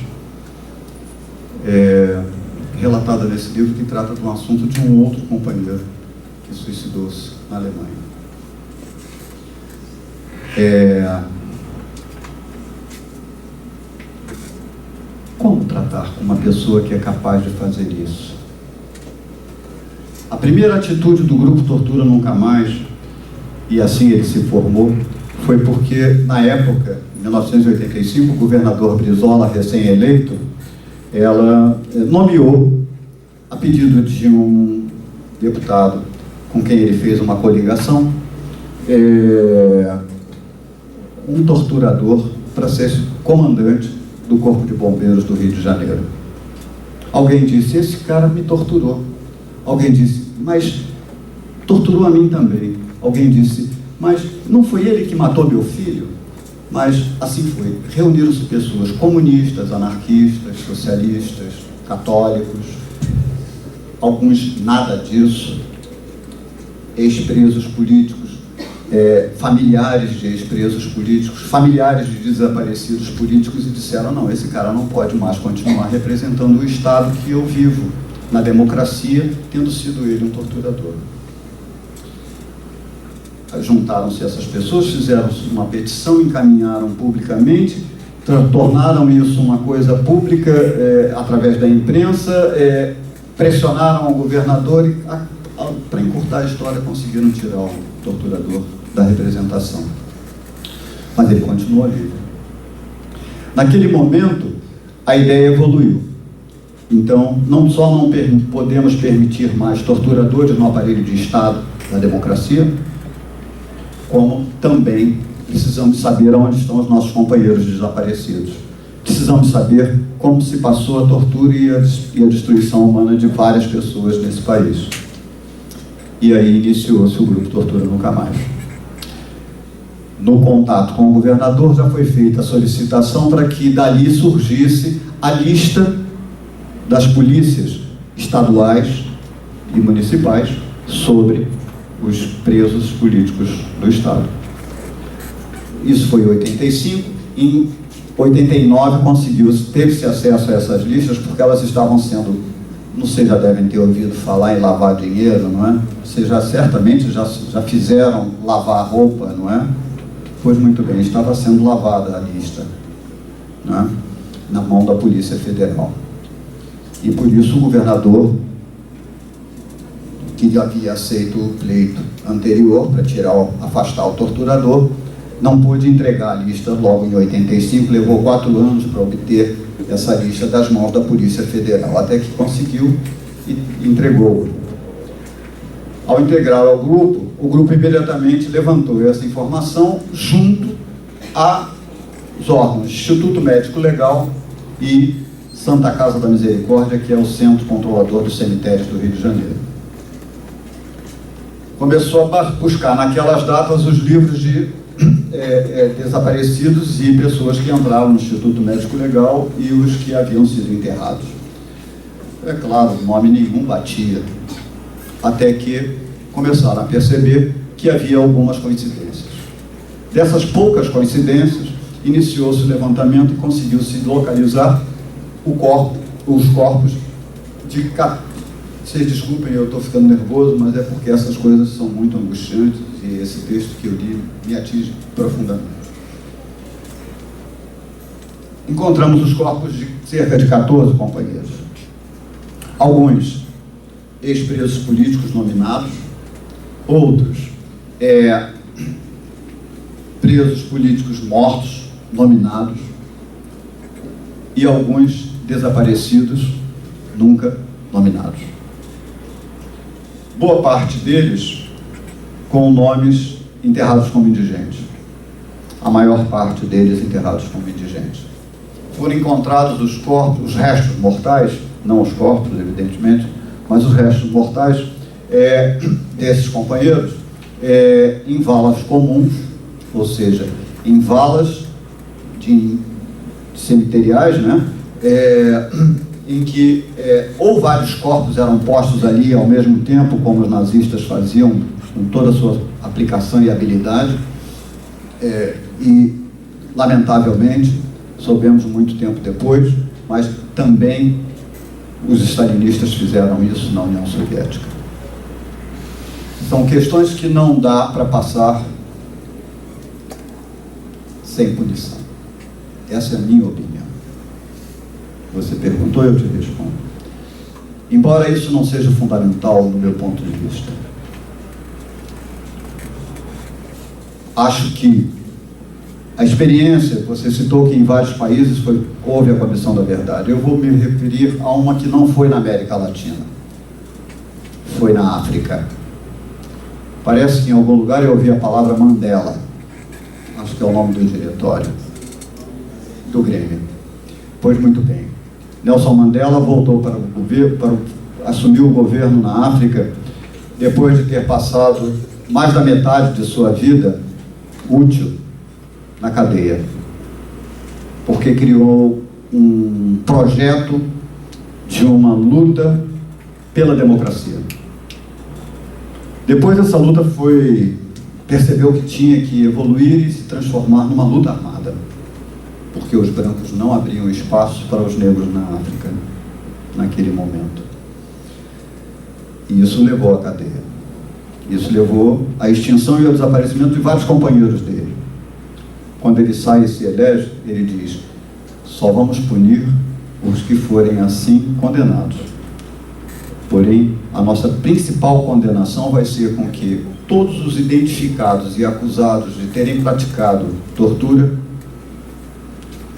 A: relatada nesse livro, que trata de um assunto de um outro companheiro que suicidou-se na Alemanha. Como tratar com uma pessoa que é capaz de fazer isso? A primeira atitude do grupo Tortura Nunca Mais, e assim ele se formou, foi porque, na época, em 1985, o governador Brizola, recém-eleito, ela nomeou, a pedido de um deputado com quem ele fez uma coligação, um torturador para ser comandante do Corpo de Bombeiros do Rio de Janeiro. Alguém disse, esse cara me torturou. Alguém disse, mas torturou a mim também. Alguém disse, mas não foi ele que matou meu filho? Mas assim foi. Reuniram-se pessoas comunistas, anarquistas, socialistas, católicos, alguns nada disso, ex-presos políticos, familiares de ex-presos políticos, familiares de desaparecidos políticos, e disseram, não, esse cara não pode mais continuar representando o Estado que eu vivo na democracia, tendo sido ele um torturador. Juntaram-se essas pessoas, fizeram uma petição, encaminharam publicamente, tornaram isso uma coisa pública através da imprensa, pressionaram o governador e, para encurtar a história, conseguiram tirar o torturador da representação. Mas ele continuou livre. Naquele momento, a ideia evoluiu. Então, não só não podemos permitir mais torturadores no aparelho de Estado da democracia, como também precisamos saber onde estão os nossos companheiros desaparecidos. Precisamos saber como se passou a tortura e a destruição humana de várias pessoas nesse país. E aí iniciou-se o grupo Tortura Nunca Mais. No contato com o governador já foi feita a solicitação para que dali surgisse a lista das polícias estaduais e municipais sobre os presos políticos do Estado. Isso foi em 85. Em 89 teve-se acesso a essas listas porque elas estavam sendo, não sei, já devem ter ouvido falar em lavar dinheiro, não é? Vocês certamente já fizeram lavar roupa, não é? Pois muito bem, estava sendo lavada a lista, não é? Na mão da Polícia Federal. E por isso o governador, que havia aceito o pleito anterior para afastar o torturador, não pôde entregar a lista logo em 85, levou 4 anos para obter essa lista das mãos da Polícia Federal, até que conseguiu e entregou. Ao integrar ao grupo, o grupo imediatamente levantou essa informação junto aos órgãos Instituto Médico Legal e Santa Casa da Misericórdia, que é o Centro Controlador dos Cemitérios do Rio de Janeiro. Começou a buscar naquelas datas os livros de desaparecidos e pessoas que entraram no Instituto Médico Legal e os que haviam sido enterrados. É claro, nome nenhum batia, até que começaram a perceber que havia algumas coincidências. Dessas poucas coincidências, iniciou-se o levantamento e conseguiu-se localizar os corpos de... Vocês desculpem, eu estou ficando nervoso, mas é porque essas coisas são muito angustiantes e esse texto que eu li me atinge profundamente. Encontramos os corpos de cerca de 14 companheiros. Alguns ex-presos políticos nominados, outros presos políticos mortos, nominados, e alguns desaparecidos, nunca nominados. Boa parte deles com nomes enterrados como indigentes. A maior parte deles enterrados como indigentes. Foram encontrados os corpos, os restos mortais, não os corpos, evidentemente, mas os restos mortais desses companheiros em valas comuns, ou seja, em valas de cemiteriais, né? Em que ou vários corpos eram postos ali ao mesmo tempo, como os nazistas faziam com toda a sua aplicação e habilidade, e, lamentavelmente, soubemos muito tempo depois, mas também os stalinistas fizeram isso na União Soviética. São questões que não dá para passar sem punição. Essa é a minha opinião. Você perguntou, eu te respondo. Embora isso não seja fundamental no meu ponto de vista, acho que a experiência, você citou que em vários países houve a Comissão da Verdade. Eu vou me referir a uma que não foi na América Latina. Foi na África. Parece que em algum lugar eu ouvi a palavra Mandela. Acho que é o nome do diretório do Grêmio. Pois muito bem. Nelson Mandela voltou para o governo, assumiu o governo na África, depois de ter passado mais da metade de sua vida útil na cadeia, porque criou um projeto de uma luta pela democracia. Depois essa luta percebeu que tinha que evoluir e se transformar numa luta armada, porque os brancos não abriam espaço para os negros na África naquele momento. E isso levou à cadeia. Isso levou à extinção e ao desaparecimento de vários companheiros dele. Quando ele sai e se elege, ele diz: só vamos punir os que forem assim condenados. Porém, a nossa principal condenação vai ser com que todos os identificados e acusados de terem praticado tortura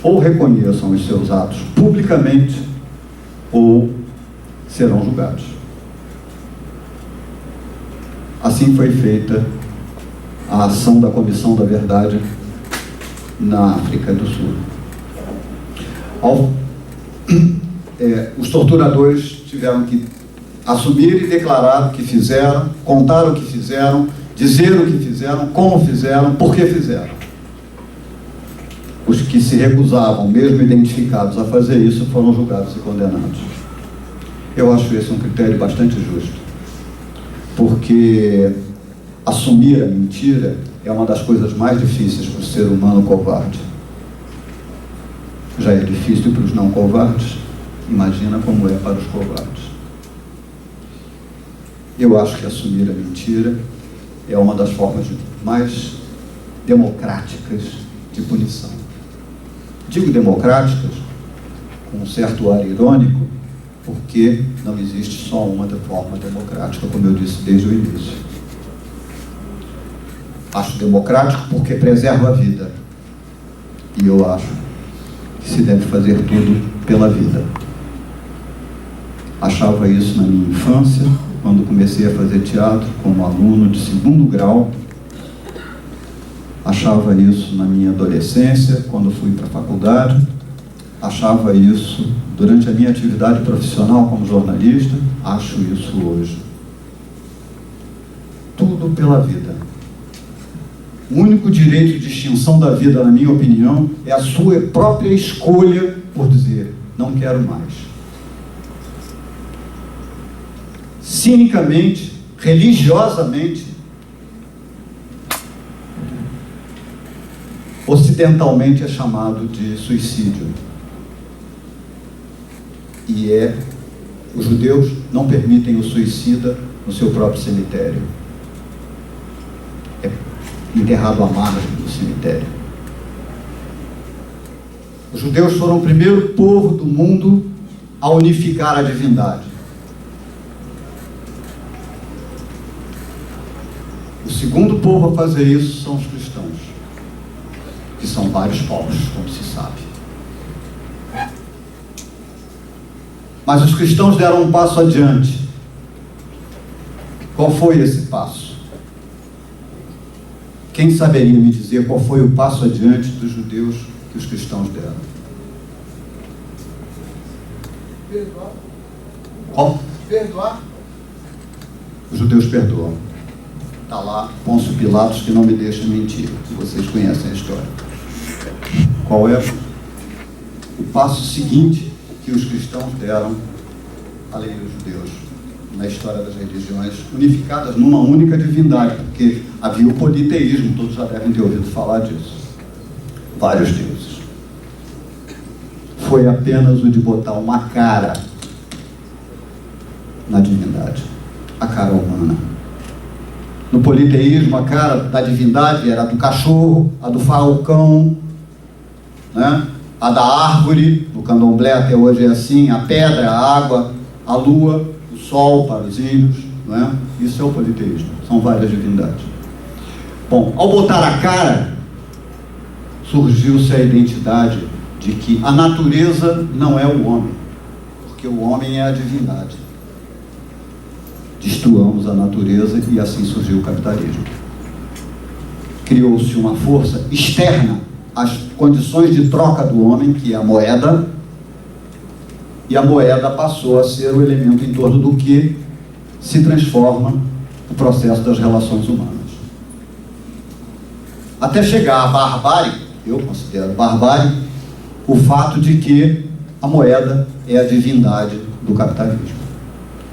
A: ou reconheçam os seus atos publicamente ou serão julgados. Assim foi feita a ação da Comissão da Verdade na África do Sul. Os torturadores tiveram que assumir e declarar o que fizeram, contar o que fizeram, dizer o que fizeram, como fizeram, por que fizeram. Os que se recusavam, mesmo identificados, a fazer isso, foram julgados e condenados. Eu acho esse um critério bastante justo, porque assumir a mentira é uma das coisas mais difíceis para o ser humano covarde. Já é difícil para os não covardes, imagina como é para os covardes. Eu acho que assumir a mentira é uma das formas mais democráticas de punição. Digo democráticas com um certo ar irônico, porque não existe só uma forma democrática, como eu disse desde o início. Acho democrático porque preserva a vida. E eu acho que se deve fazer tudo pela vida. Achava isso na minha infância, quando comecei a fazer teatro como aluno de 2º grau. Achava isso na minha adolescência, quando fui para a faculdade. Achava isso durante a minha atividade profissional como jornalista. Acho isso hoje. Tudo pela vida. O único direito de extinção da vida, na minha opinião, é a sua própria escolha por dizer: não quero mais. Cinicamente, religiosamente, ocidentalmente é chamado de suicídio. E os judeus não permitem o suicida no seu próprio cemitério. É enterrado à margem do cemitério. Os judeus foram o primeiro povo do mundo a unificar a divindade. O segundo povo a fazer isso são os cristãos, que são vários povos, como se sabe. Mas os cristãos deram um passo adiante. Qual foi esse passo? Quem saberia me dizer qual foi o passo adiante dos judeus que os cristãos deram?
E: Perdoar.
A: Qual?
E: Perdoar.
A: Os judeus perdoam. Está lá Pôncio Pilatos, que não me deixa mentir. Vocês conhecem a história. Qual é? o passo seguinte que os cristãos deram, além dos judeus, na história das religiões unificadas numa única divindade, porque havia o politeísmo, todos já devem ter ouvido falar disso. Vários deuses. Foi apenas o de botar uma cara na divindade, a cara humana. No politeísmo, a cara da divindade era a do cachorro, a do falcão, né? A da árvore, no candomblé até hoje é assim, a pedra, a água, a lua, o sol para os índios, né? Isso é o politeísmo, são várias divindades. Bom, ao botar a cara, surgiu-se a identidade de que a natureza não é o homem, porque o homem é a divindade. Destruamos a natureza e assim surgiu o capitalismo. Criou-se uma força externa às condições de troca do homem, que é a moeda, e a moeda passou a ser o elemento em torno do que se transforma o processo das relações humanas. Até chegar à barbárie, eu considero barbárie, o fato de que a moeda é a divindade do capitalismo.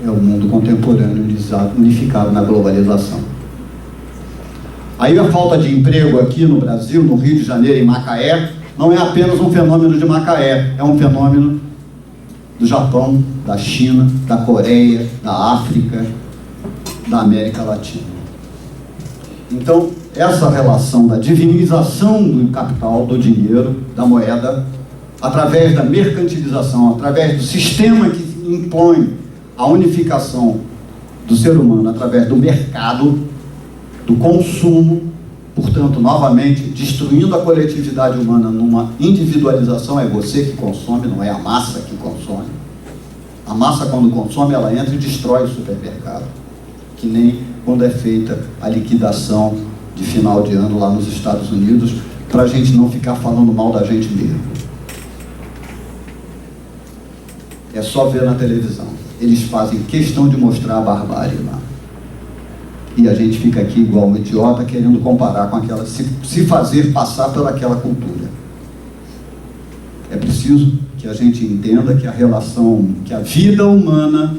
A: É o mundo contemporâneo unificado na globalização. Aí a falta de emprego aqui no Brasil, no Rio de Janeiro, em Macaé, não é apenas um fenômeno de Macaé, é um fenômeno do Japão, da China, da Coreia, da África, da América Latina. Então, essa relação da divinização do capital, do dinheiro, da moeda, através da mercantilização, através do sistema que impõe a unificação do ser humano através do mercado, do consumo, portanto, novamente, destruindo a coletividade humana numa individualização. É você que consome, não é a massa que consome. A massa, quando consome, ela entra e destrói o supermercado, que nem quando é feita a liquidação de final de ano lá nos Estados Unidos, para a gente não ficar falando mal da gente mesmo. É só ver na televisão. Eles fazem questão de mostrar a barbárie lá. E a gente fica aqui igual um idiota querendo comparar com aquela, se fazer passar pelaquela cultura. É preciso que a gente entenda que a relação, que a vida humana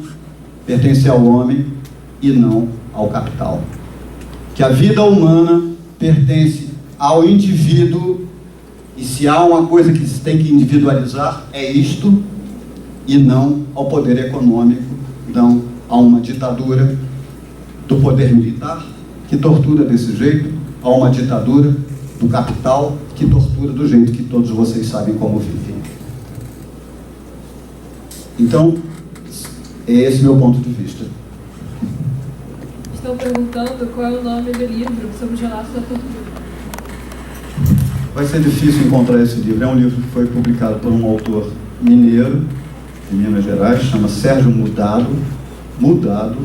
A: pertence ao homem e não ao capital. Que a vida humana pertence ao indivíduo, e se há uma coisa que se tem que individualizar, é isto, e não ao poder econômico, não a uma ditadura do poder militar, que tortura desse jeito, a uma ditadura do capital, que tortura do jeito que todos vocês sabem como vivem. Então, é esse meu ponto de vista.
B: Estão perguntando qual é o nome do livro sobre os relatos da tortura.
A: Vai ser difícil encontrar esse livro. É um livro que foi publicado por um autor mineiro, de Minas Gerais, chama Sérgio Mudado. Mudado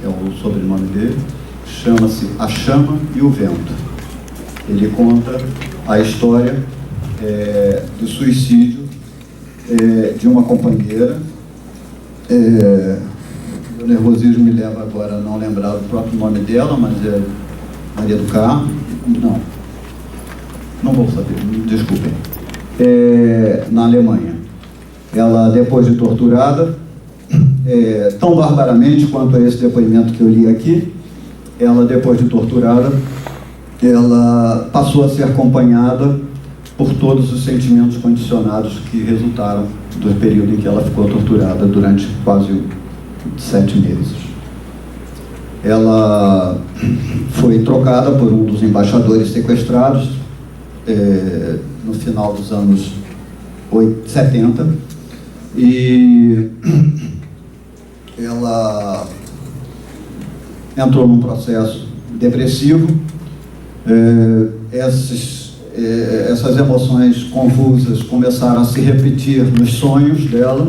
A: é o sobrenome dele. Chama-se A Chama e o Vento. Ele conta a história do suicídio de uma companheira. O nervosismo me leva agora a não lembrar o próprio nome dela, mas é Maria do Carmo. Não vou saber, desculpem. Na Alemanha. Ela, depois de torturada, tão barbaramente quanto esse depoimento que eu li aqui, ela, depois de torturada, ela passou a ser acompanhada por todos os sentimentos condicionados que resultaram do período em que ela ficou torturada durante quase 7 meses. Ela foi trocada por um dos embaixadores sequestrados no final dos anos 70, e ela entrou num processo depressivo. Essas emoções confusas começaram a se repetir nos sonhos dela.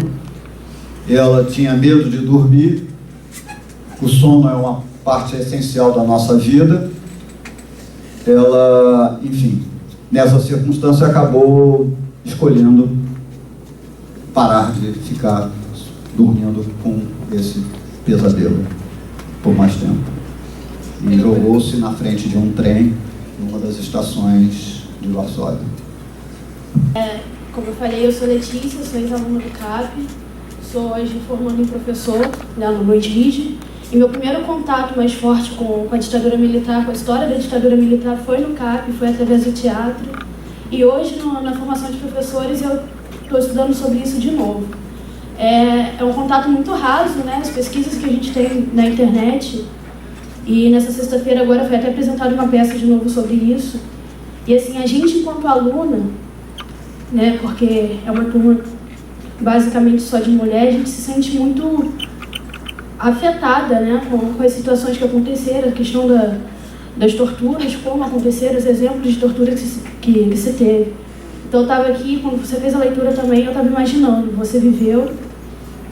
A: Ela tinha medo de dormir. O sono é uma parte essencial da nossa vida. Ela, enfim, nessa circunstância acabou escolhendo parar de ficar dormindo com esse pesadelo por mais tempo. E jogou-se na frente de um trem numa das estações de Varsóvia.
F: Como eu falei, eu sou Letícia, sou ex-aluna do CAP, sou hoje formando em professor, né, no ITRID, e meu primeiro contato mais forte com a ditadura militar, com a história da ditadura militar, foi no CAP, foi através do teatro, e hoje na formação de professores eu estou estudando sobre isso de novo. É um contato muito raso, né, as pesquisas que a gente tem na internet, e nessa sexta-feira agora foi até apresentada uma peça de novo sobre isso, e assim, a gente enquanto aluna, né, porque é uma turma basicamente só de mulher, a gente se sente muito afetada, né, com as situações que aconteceram, a questão das torturas, como aconteceram, os exemplos de tortura que se teve. Então eu estava aqui, quando você fez a leitura também, eu estava imaginando, você viveu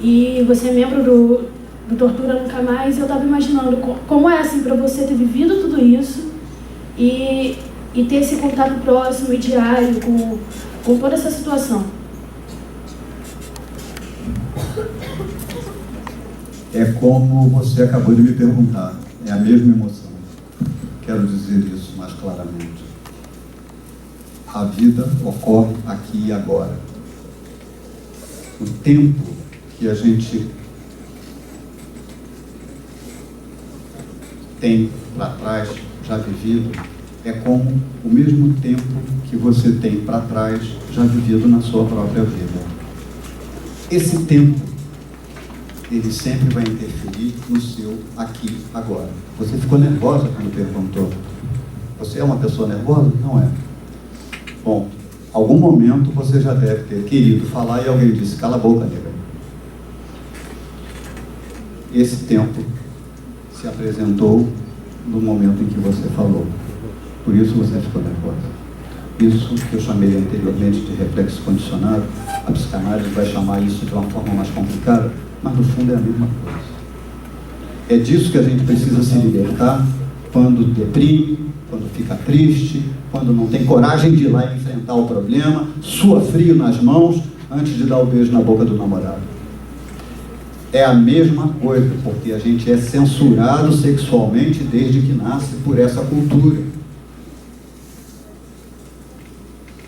F: e você é membro do Tortura Nunca Mais, e eu estava imaginando como é assim para você ter vivido tudo isso e ter esse contato próximo e diário com toda essa situação.
A: É como você acabou de me perguntar, é a mesma emoção. Quero dizer isso mais claramente. A vida ocorre aqui e agora. O tempo que a gente tem para trás, já vivido, é como o mesmo tempo que você tem para trás, já vivido na sua própria vida. Esse tempo, ele sempre vai interferir no seu aqui, agora. Você ficou nervosa quando perguntou. Você é uma pessoa nervosa? Não é. Bom, algum momento você já deve ter querido falar e alguém disse, cala a boca, nega. Esse tempo se apresentou no momento em que você falou. Por isso você ficou nervosa. Isso que eu chamei anteriormente de reflexo condicionado, a psicanálise vai chamar isso de uma forma mais complicada, mas no fundo é a mesma coisa. É disso que a gente precisa se libertar quando deprime, quando fica triste, quando não tem coragem de ir lá e enfrentar o problema, sua frio nas mãos antes de dar o beijo na boca do namorado. É a mesma coisa, porque a gente é censurado sexualmente desde que nasce por essa cultura.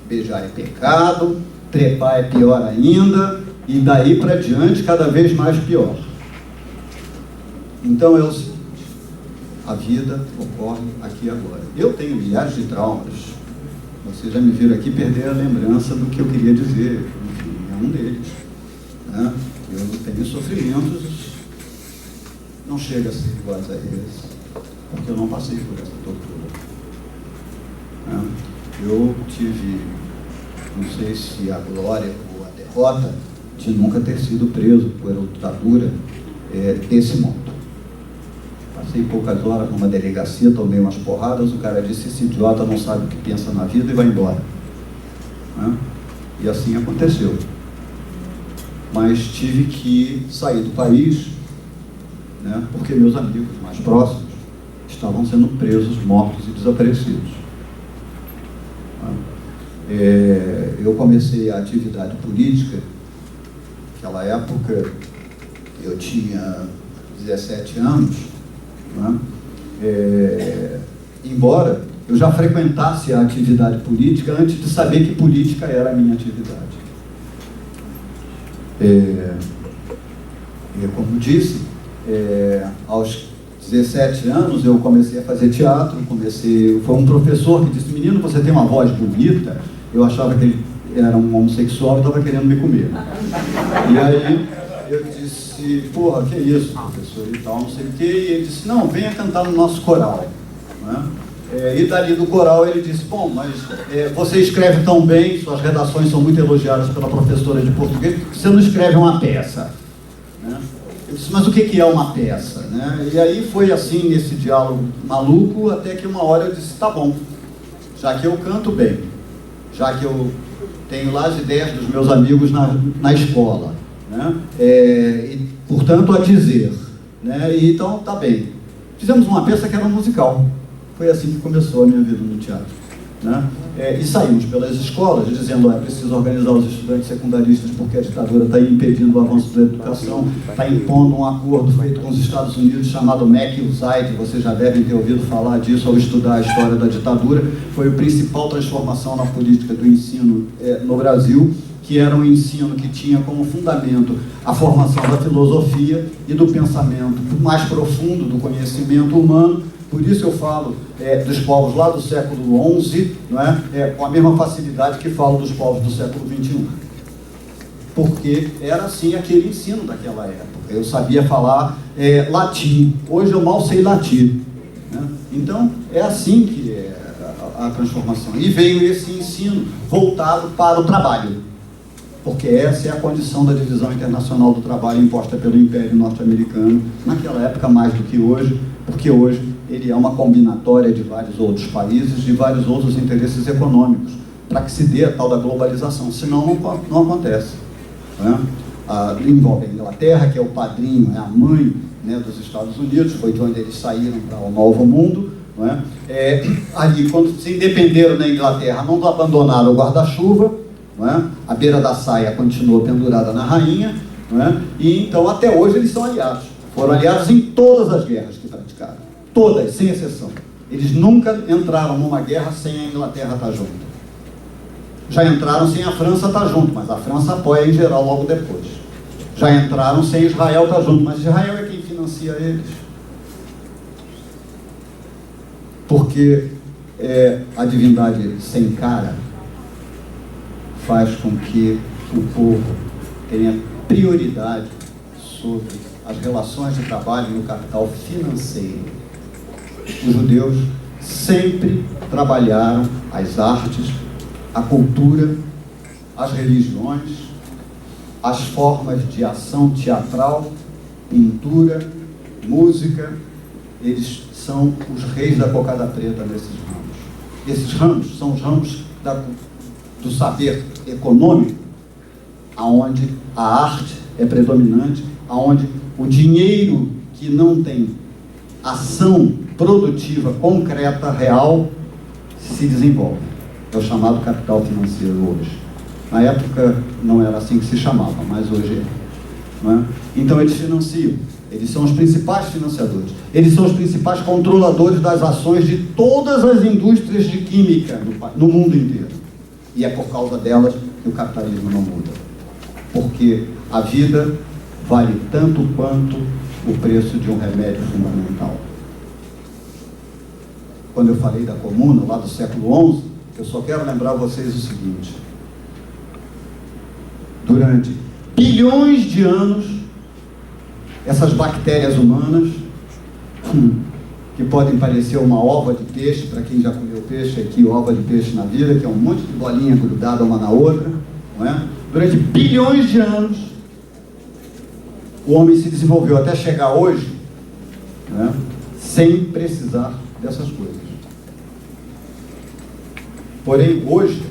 A: Beijar é pecado, trepar é pior ainda, e daí para diante cada vez mais pior. Então é o seguinte, a vida ocorre aqui e agora. Eu tenho milhares de traumas, vocês já me viram aqui perder a lembrança do que eu queria dizer, enfim, é um deles, né? Eu tenho sofrimentos, não chega a ser iguais a eles, porque eu não passei por essa tortura, né? Eu tive, não sei se a glória ou a derrota, de nunca ter sido preso por ditadura desse modo. Passei poucas horas numa delegacia, tomei umas porradas, o cara disse, esse idiota não sabe o que pensa na vida e vai embora, né? E assim aconteceu. Mas tive que sair do país, né, porque meus amigos mais próximos estavam sendo presos, mortos e desaparecidos. Eu comecei a atividade política, naquela época eu tinha 17 anos, né, embora eu já frequentasse a atividade política antes de saber que política era a minha atividade. Como disse, aos 17 anos eu comecei a fazer teatro, foi um professor que disse, menino, você tem uma voz bonita. Eu achava que ele era um homossexual e estava querendo me comer. E aí eu disse, porra, que é isso, professor, e tal, não sei o quê. E ele disse, não, venha cantar no nosso coral, né? E dali do coral ele disse, bom, mas você escreve tão bem, suas redações são muito elogiadas pela professora de português, porque você não escreve uma peça, né? Eu disse, mas o que é uma peça, né? E aí foi assim, nesse diálogo maluco, até que uma hora eu disse, tá bom, já que eu canto bem, já que eu tenho lá as ideias dos meus amigos na escola, né? E, portanto, a dizer, né? E, então, tá bem. Fizemos uma peça que era um musical. Foi assim que começou a minha vida no teatro, né? E saímos pelas escolas dizendo, é preciso organizar os estudantes secundaristas porque a ditadura está impedindo o avanço da educação, está impondo um acordo feito com os Estados Unidos chamado MAC-USAID, vocês já devem ter ouvido falar disso ao estudar a história da ditadura. Foi a principal transformação na política do ensino no Brasil, que era um ensino que tinha como fundamento a formação da filosofia e do pensamento mais profundo do conhecimento humano. Por isso eu falo dos povos lá do século XI, não é? Com a mesma facilidade que falo dos povos do século XXI. Porque era assim aquele ensino daquela época. Eu sabia falar latim, hoje eu mal sei latim, né? Então é assim que é a transformação. E veio esse ensino voltado para o trabalho, porque essa é a condição da divisão internacional do trabalho imposta pelo Império Norte-Americano, naquela época mais do que hoje, porque hoje ele é uma combinatória de vários outros países, de vários outros interesses econômicos, para que se dê a tal da globalização, senão não acontece, né? Envolve a Inglaterra, que é o padrinho, é a mãe, né, dos Estados Unidos, foi de onde eles saíram para o Novo Mundo, não é? Ali, quando se independeram na Inglaterra, não abandonaram o guarda-chuva, não é? A beira da saia continuou pendurada na rainha, não é? E então até hoje eles são aliados, foram aliados em todas as guerras que praticaram, todas, sem exceção. Eles nunca entraram numa guerra sem a Inglaterra estar junto. Já entraram sem a França estar junto, mas a França apoia em geral logo depois. Já entraram sem Israel estar junto, mas Israel é quem financia eles. Porque a divindade sem cara faz com que o povo tenha prioridade sobre as relações de trabalho no capital financeiro. Os judeus sempre trabalharam as artes, a cultura, as religiões, as formas de ação teatral, pintura, música. Eles são os reis da cocada preta nesses ramos. Esses ramos são os ramos do saber econômico, aonde a arte é predominante, aonde o dinheiro que não tem ação produtiva concreta, real, se desenvolve. É o chamado capital financeiro hoje. Na época não era assim que se chamava, mas hoje é. Não é? Então eles financiam, eles são os principais financiadores, eles são os principais controladores das ações de todas as indústrias de química no mundo inteiro. E é por causa delas que o capitalismo não muda. Porque a vida vale tanto quanto o preço de um remédio fundamental. Quando eu falei da comuna, lá do século XI, eu só quero lembrar a vocês o seguinte: durante bilhões de anos, essas bactérias humanas, que podem parecer uma ova de peixe, para quem já comeu peixe aqui, ova de peixe na vida, que é um monte de bolinha grudada uma na outra, não é? Durante bilhões de anos, o homem se desenvolveu até chegar hoje, não é? Sem precisar dessas coisas. Porém, hoje,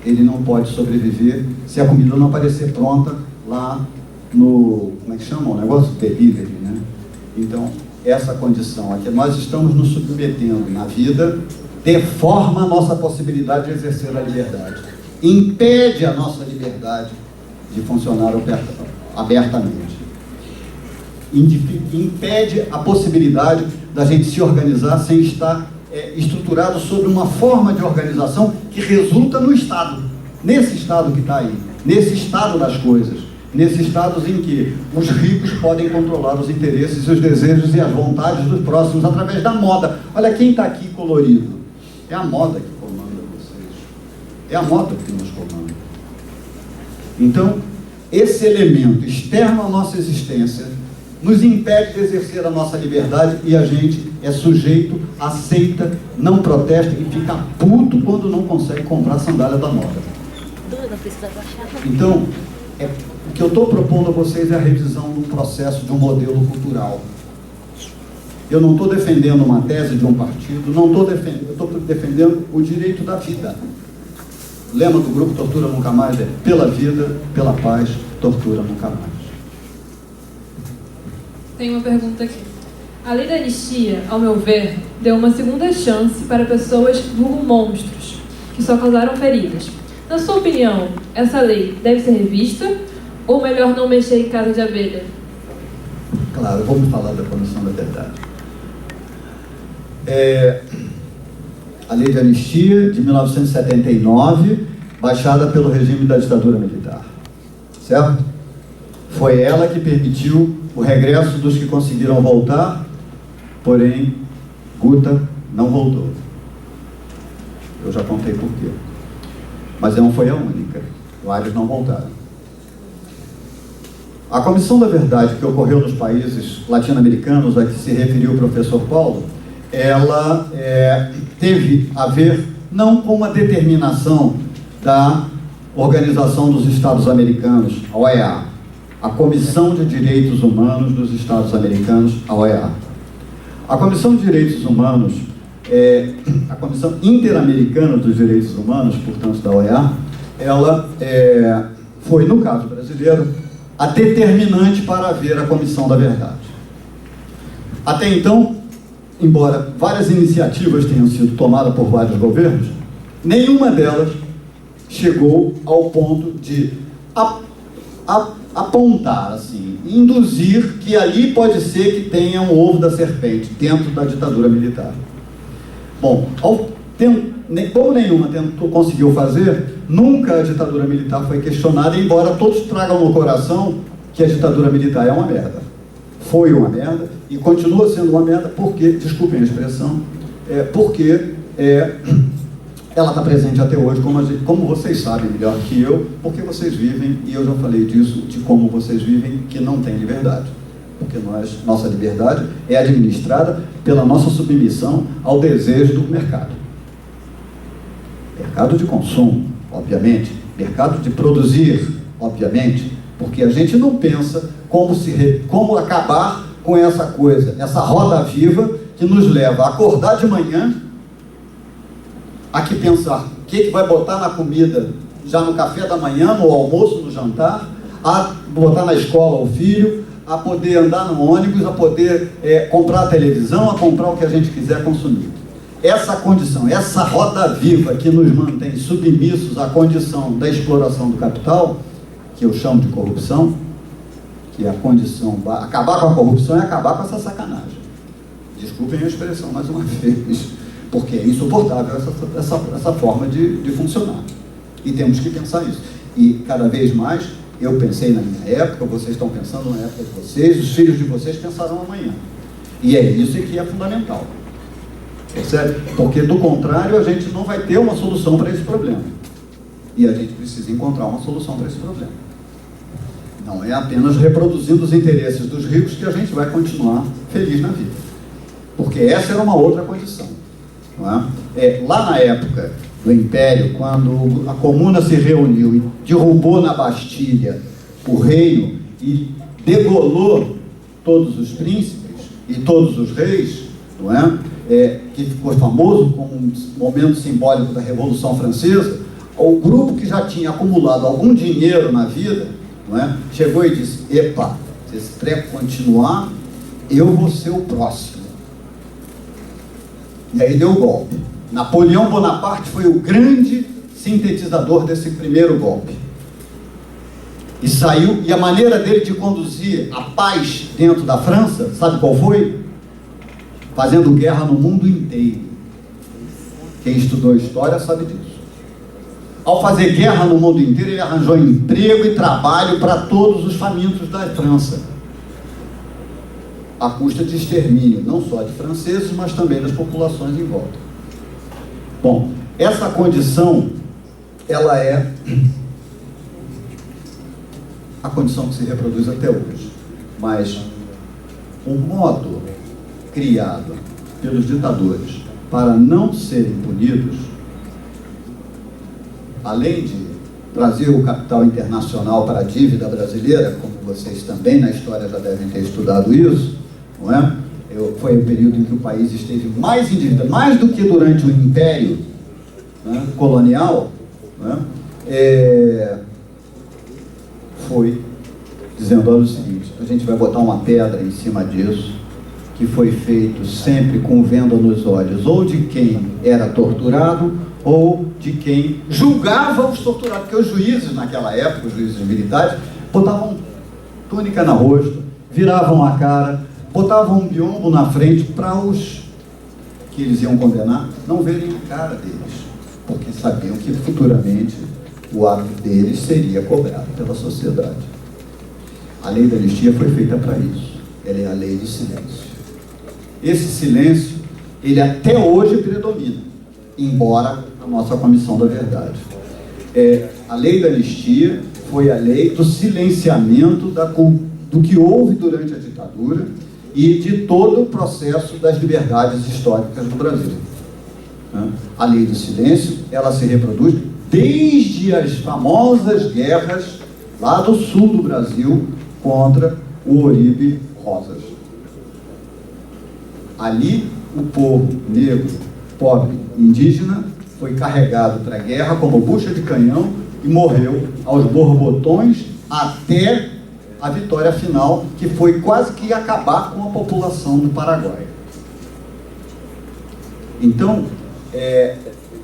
A: ele não pode sobreviver se a comida não aparecer pronta lá no, como é que chama o negócio? Delivery, né? Então, essa condição a que nós estamos nos submetendo na vida deforma a nossa possibilidade de exercer a liberdade, impede a nossa liberdade de funcionar abertamente, impede a possibilidade da gente se organizar sem estar estruturado sobre uma forma de organização que resulta no Estado, nesse Estado que está aí, nesse estado das coisas, nesse estado em que os ricos podem controlar os interesses, os desejos e as vontades dos próximos através da moda. Olha quem está aqui colorido, é a moda que comanda vocês, é a moda que nos comanda. Então, esse elemento externo à nossa existência nos impede de exercer a nossa liberdade e a gente é sujeito, aceita, não protesta e fica puto quando não consegue comprar a sandália da moda. Então, o que eu estou propondo a vocês é a revisão do processo de um modelo cultural. Eu não estou defendendo uma tese de um partido, não estou defendendo, eu estou defendendo o direito da vida. O lema do grupo Tortura Nunca Mais é: pela vida, pela paz, tortura nunca mais.
B: Tem uma pergunta aqui. A lei da anistia, ao meu ver, deu uma segunda chance para pessoas vulgo monstros, que só causaram feridas. Na sua opinião, essa lei deve ser revista ou melhor não mexer em casa de abelha?
A: Claro, vamos falar da Comissão da Verdade. A lei de anistia de 1979, baixada pelo regime da ditadura militar, certo? Foi ela que permitiu o regresso dos que conseguiram voltar, porém, Guta não voltou. Eu já contei por quê. Mas não foi a única. Vários não voltaram. A Comissão da Verdade que ocorreu nos países latino-americanos, a que se referiu o professor Paulo, ela teve a ver não com uma determinação da Organização dos Estados Americanos, a OEA, a Comissão de Direitos Humanos dos Estados Americanos, a OEA. A Comissão de Direitos Humanos, a Comissão Interamericana dos Direitos Humanos, portanto da OEA, ela foi, no caso brasileiro, a determinante para haver a Comissão da Verdade. Até então, embora várias iniciativas tenham sido tomadas por vários governos, nenhuma delas chegou ao ponto de apontar, assim, induzir que ali pode ser que tenha um ovo da serpente dentro da ditadura militar. Bom, como nenhuma conseguiu fazer, nunca a ditadura militar foi questionada, embora todos tragam no coração que a ditadura militar é uma merda. Foi uma merda e continua sendo uma merda porque, desculpem a expressão, porque ela está presente até hoje, como vocês sabem melhor que eu, porque vocês vivem, e eu já falei disso, de como vocês vivem, que não tem liberdade. Porque nossa liberdade é administrada pela nossa submissão ao desejo do mercado. Mercado de consumo, obviamente. Mercado de produzir, obviamente. Porque a gente não pensa como acabar com essa coisa, essa roda viva que nos leva a acordar de manhã, a que pensar o que vai botar na comida, já no café da manhã, no almoço, no jantar, a botar na escola o filho, a poder andar no ônibus, a poder comprar a televisão, a comprar o que a gente quiser consumir. Essa condição, essa roda viva que nos mantém submissos à condição da exploração do capital, que eu chamo de corrupção, que é a condição, acabar com a corrupção é acabar com essa sacanagem. Desculpem a expressão mais uma vez, porque é insuportável essa forma de funcionar. E temos que pensar isso. E cada vez mais, eu pensei na minha época, vocês estão pensando na época de vocês, os filhos de vocês pensarão amanhã. E é isso que é fundamental. Percebe? Porque, do contrário, a gente não vai ter uma solução para esse problema. E a gente precisa encontrar uma solução para esse problema. Não é apenas reproduzindo os interesses dos ricos que a gente vai continuar feliz na vida. Porque essa era uma outra condição. Não é? Lá na época do Império, quando a Comuna se reuniu e derrubou na Bastilha o reino e degolou todos os príncipes e todos os reis, não é? Que ficou famoso como um momento simbólico da Revolução Francesa, o grupo que já tinha acumulado algum dinheiro na vida, não é? Chegou e disse: epa, se esse treco continuar, eu vou ser o próximo. E aí deu o golpe. Napoleão Bonaparte foi o grande sintetizador desse primeiro golpe. E saiu, e a maneira dele de conduzir a paz dentro da França, sabe qual foi? Fazendo guerra no mundo inteiro. Quem estudou história sabe disso. Ao fazer guerra no mundo inteiro, ele arranjou emprego e trabalho para todos os famintos da França, à custa de extermínio, não só de franceses, mas também das populações em volta. Bom, essa condição, ela é a condição que se reproduz até hoje. Mas o modo criado pelos ditadores para não serem punidos, além de trazer o capital internacional para a dívida brasileira, como vocês também na história já devem ter estudado isso, não é? Foi o período em que o país esteve mais em dívida, mais do que durante o Império, né, colonial, né, foi dizendo: olha o seguinte, a gente vai botar uma pedra em cima disso, que foi feito sempre com venda nos olhos, ou de quem era torturado, ou de quem julgava os torturados, porque os juízes naquela época, os juízes militares, botavam túnica no rosto, viravam a cara, botavam um biombo na frente para os que eles iam condenar não verem a cara deles, porque sabiam que futuramente o ato deles seria cobrado pela sociedade. A lei da anistia foi feita para isso. Ela é a lei do silêncio. Esse silêncio, ele até hoje predomina, embora a nossa Comissão da Verdade. A lei da anistia foi a lei do silenciamento do que houve durante a ditadura e de todo o processo das liberdades históricas no Brasil. A lei do silêncio, ela se reproduz desde as famosas guerras lá do sul do Brasil contra o Oribe Rosas. Ali, o povo negro, pobre, indígena, foi carregado para a guerra como bucha de canhão e morreu aos borbotões até a vitória final, que foi quase que acabar com a população do Paraguai. Então,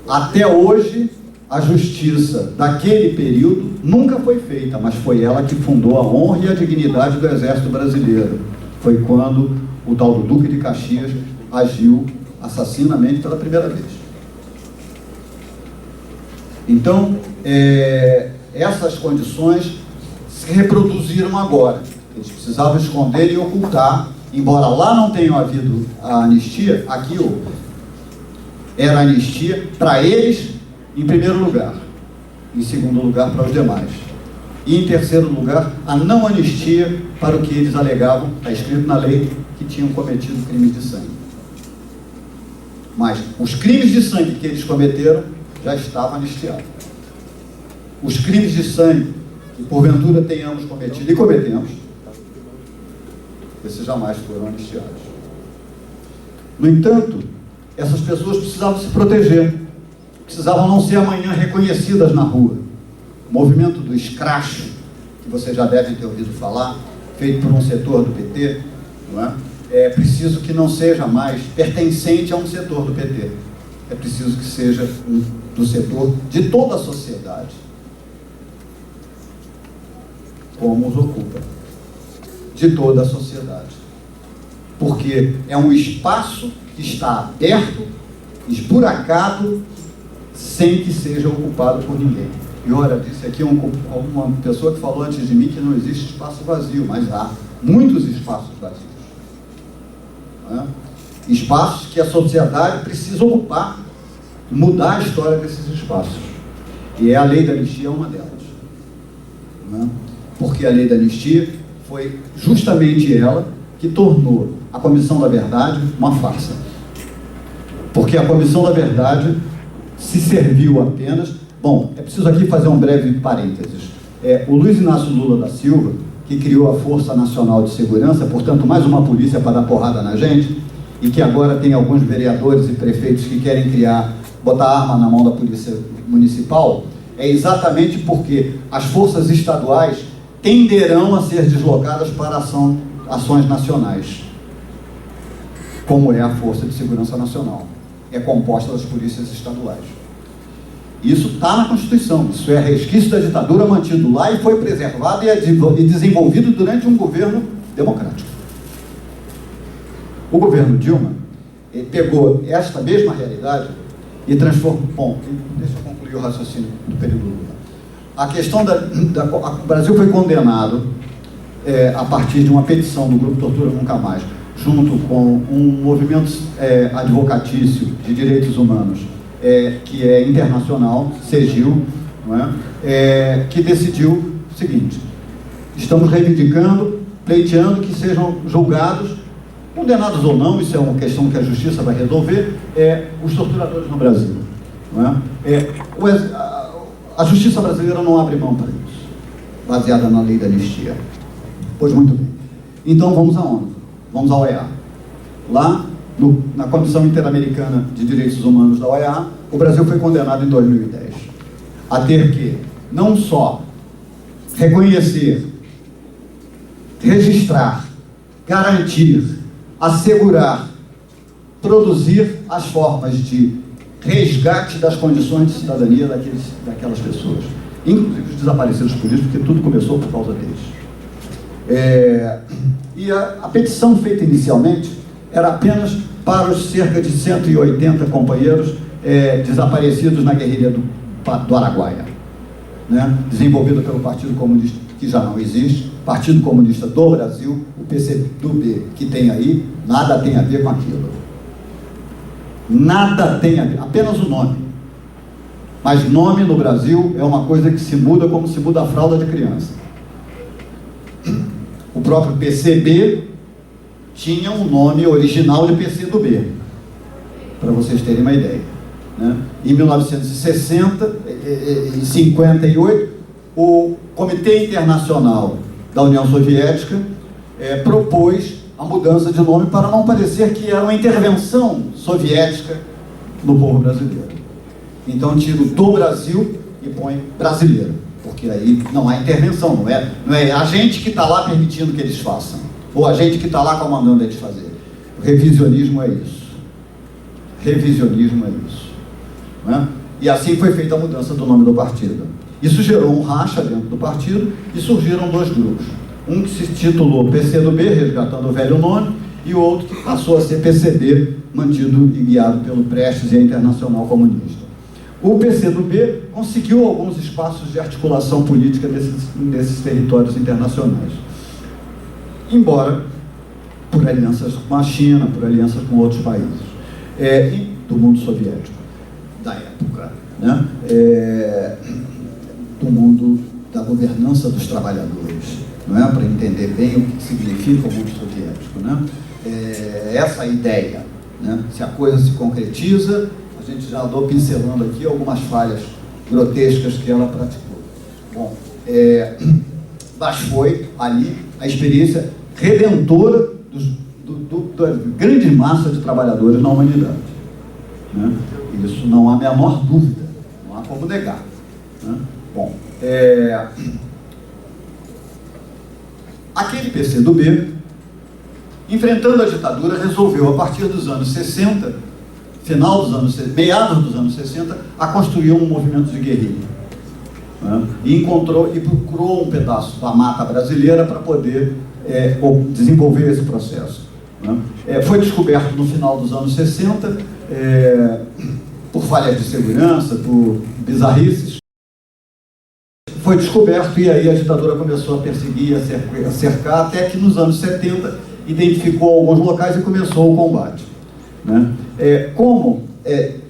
A: até hoje, a justiça daquele período nunca foi feita, mas foi ela que fundou a honra e a dignidade do Exército Brasileiro. Foi quando o tal do Duque de Caxias agiu assassinamente pela primeira vez. Então, essas condições se reproduziram agora. Eles precisavam esconder e ocultar, embora lá não tenha havido a anistia, aqui era anistia para eles, em primeiro lugar, em segundo lugar para os demais, e em terceiro lugar a não anistia para o que eles alegavam, está escrito na lei, que tinham cometido crimes de sangue. Mas os crimes de sangue que eles cometeram já estavam anistiados. Os crimes de sangue que porventura tenhamos cometido e cometemos, esses jamais foram anistiados. No entanto, essas pessoas precisavam se proteger, precisavam não ser amanhã reconhecidas na rua. O movimento do escracho, que vocês já devem ter ouvido falar, feito por um setor do PT, não é? É preciso que não seja mais pertencente a um setor do PT. É preciso que seja do setor de toda a sociedade, como os ocupa, de toda a sociedade. Porque é um espaço que está aberto, esburacado, sem que seja ocupado por ninguém. E ora, disse aqui uma pessoa que falou antes de mim que não existe espaço vazio, mas há muitos espaços vazios. Espaços que a sociedade precisa ocupar, mudar a história desses espaços. E a lei da anistia é uma delas. Porque a lei da anistia foi justamente ela que tornou a Comissão da Verdade uma farsa. Porque a Comissão da Verdade se serviu apenas... Bom, é preciso aqui fazer um breve parênteses. O Luiz Inácio Lula da Silva, que criou a Força Nacional de Segurança, portanto, mais uma polícia para dar porrada na gente, e que agora tem alguns vereadores e prefeitos que querem botar arma na mão da Polícia Municipal, é exatamente porque as forças estaduais tenderão a ser deslocadas para ações nacionais, como é a Força de Segurança Nacional. É composta das polícias estaduais. Isso está na Constituição, isso é resquício da ditadura mantido lá e foi preservado e desenvolvido durante um governo democrático. O governo Dilma pegou esta mesma realidade e transformou... Bom, deixa eu concluir o raciocínio do período Lula. A questão o Brasil foi condenado a partir de uma petição do Grupo Tortura Nunca Mais, junto com um movimento advocatício de direitos humanos, que é internacional, CEGIL, não é? Que decidiu o seguinte: estamos reivindicando, pleiteando que sejam julgados, condenados ou não, isso é uma questão que a justiça vai resolver, os torturadores no Brasil. Não é? A justiça brasileira não abre mão para isso, baseada na lei da anistia. Pois muito bem. Então vamos aonde? Vamos à OEA. Lá, na Comissão Interamericana de Direitos Humanos da OEA, o Brasil foi condenado em 2010 a ter que não só reconhecer, registrar, garantir, assegurar, produzir as formas de resgate das condições de cidadania daquelas pessoas, inclusive os desaparecidos políticos, porque tudo começou por causa deles. E a petição feita inicialmente era apenas para os cerca de 180 companheiros desaparecidos na guerrilha do Araguaia. né, desenvolvida pelo Partido Comunista, que já não existe, Partido Comunista do Brasil, o PCdoB que tem aí, nada tem a ver com aquilo. Nada tem a ver, apenas o nome. Mas nome no Brasil é uma coisa que se muda como se muda a fralda de criança. O próprio PCB tinha um nome original de PCdoB, para vocês terem uma ideia, né? Em 1960 e 58, o Comitê Internacional da União Soviética propôs a mudança de nome para não parecer que era uma intervenção soviética no povo brasileiro. Então tira o do Brasil e põe brasileiro, porque aí não há intervenção, não é a gente que está lá permitindo que eles façam, ou a gente que está lá comandando eles fazerem. O revisionismo é isso. Revisionismo é isso. Né? E assim foi feita a mudança do nome do partido. Isso gerou um racha dentro do partido e surgiram dois grupos. Um que se titulou PCdoB, resgatando o velho nome, e o outro que passou a ser PCB, mantido e guiado pelo Prestes e a Internacional Comunista. O PCdoB conseguiu alguns espaços de articulação política nesses territórios internacionais. Embora por alianças com a China, por alianças com outros países do mundo soviético da época, né? Do mundo da governança dos trabalhadores, não é? Para entender bem o que significa o mundo soviético, né? Essa ideia, né? Se a coisa se concretiza, a gente já andou pincelando aqui algumas falhas grotescas que ela praticou. Bom, mas foi ali a experiência redentora da grande massa de trabalhadores na humanidade, né? Isso não há a menor dúvida, não há como negar, né? Bom, aquele PCdoB, enfrentando a ditadura, resolveu, a partir dos anos 60, meados dos anos 60, a construir um movimento de guerrilha, né? E procurou um pedaço da mata brasileira para poder desenvolver esse processo, né? Foi descoberto no final dos anos 60, por falhas de segurança, por bizarrices, foi descoberto e aí a ditadura começou a perseguir, a cercar, até que nos anos 70 identificou alguns locais e começou o combate, né? Como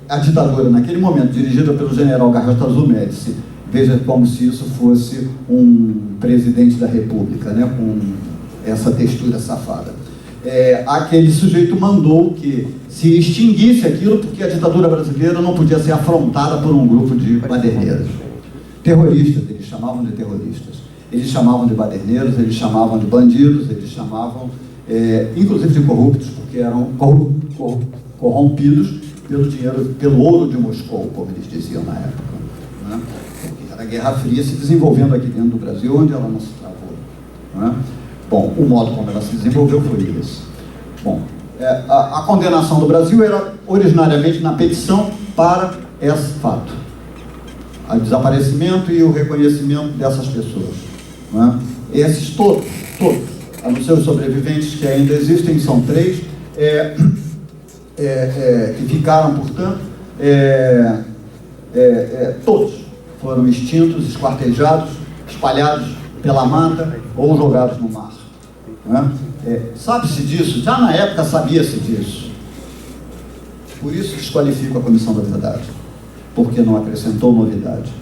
A: a ditadura naquele momento, dirigida pelo general Garrastazu Médici, veja como se isso fosse um presidente da República, né, com essa textura safada. Aquele sujeito mandou que se extinguisse aquilo, porque a ditadura brasileira não podia ser afrontada por um grupo de baderneiros. Terroristas, eles chamavam de terroristas. Eles chamavam de baderneiros, eles chamavam de bandidos, eles chamavam, inclusive de corruptos, porque eram corrompidos pelo dinheiro, pelo ouro de Moscou, como eles diziam na época, né? Porque era a Guerra Fria se desenvolvendo aqui dentro do Brasil, onde ela não se travou, né? Bom, o modo como ela se desenvolveu foi esse. Bom, a condenação do Brasil era originariamente na petição para esse fato, o desaparecimento e o reconhecimento dessas pessoas, né? Esses todos, a não ser os sobreviventes que ainda existem, são 3, que ficaram, portanto, todos foram extintos, esquartejados, espalhados pela mata ou jogados no mar, né? Sabe-se disso, já na época sabia-se disso. Por isso desqualifico a Comissão da Verdade, porque não acrescentou novidade.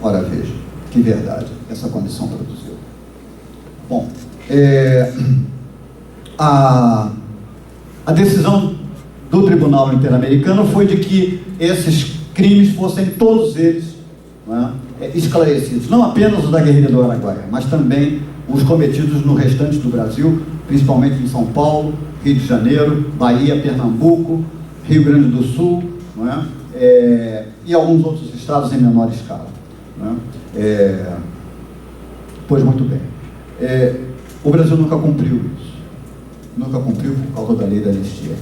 A: Ora, veja, que verdade essa comissão produziu. Bom, a decisão do Tribunal Interamericano foi de que esses crimes fossem todos eles, né, esclarecidos, não apenas os da guerrilha do Araguaia, mas também os cometidos no restante do Brasil, principalmente em São Paulo, Rio de Janeiro, Bahia, Pernambuco, Rio Grande do Sul, não é? E alguns outros estados em menor escala, não é? Pois muito bem. O Brasil nunca cumpriu isso. Nunca cumpriu por causa da lei da anistia.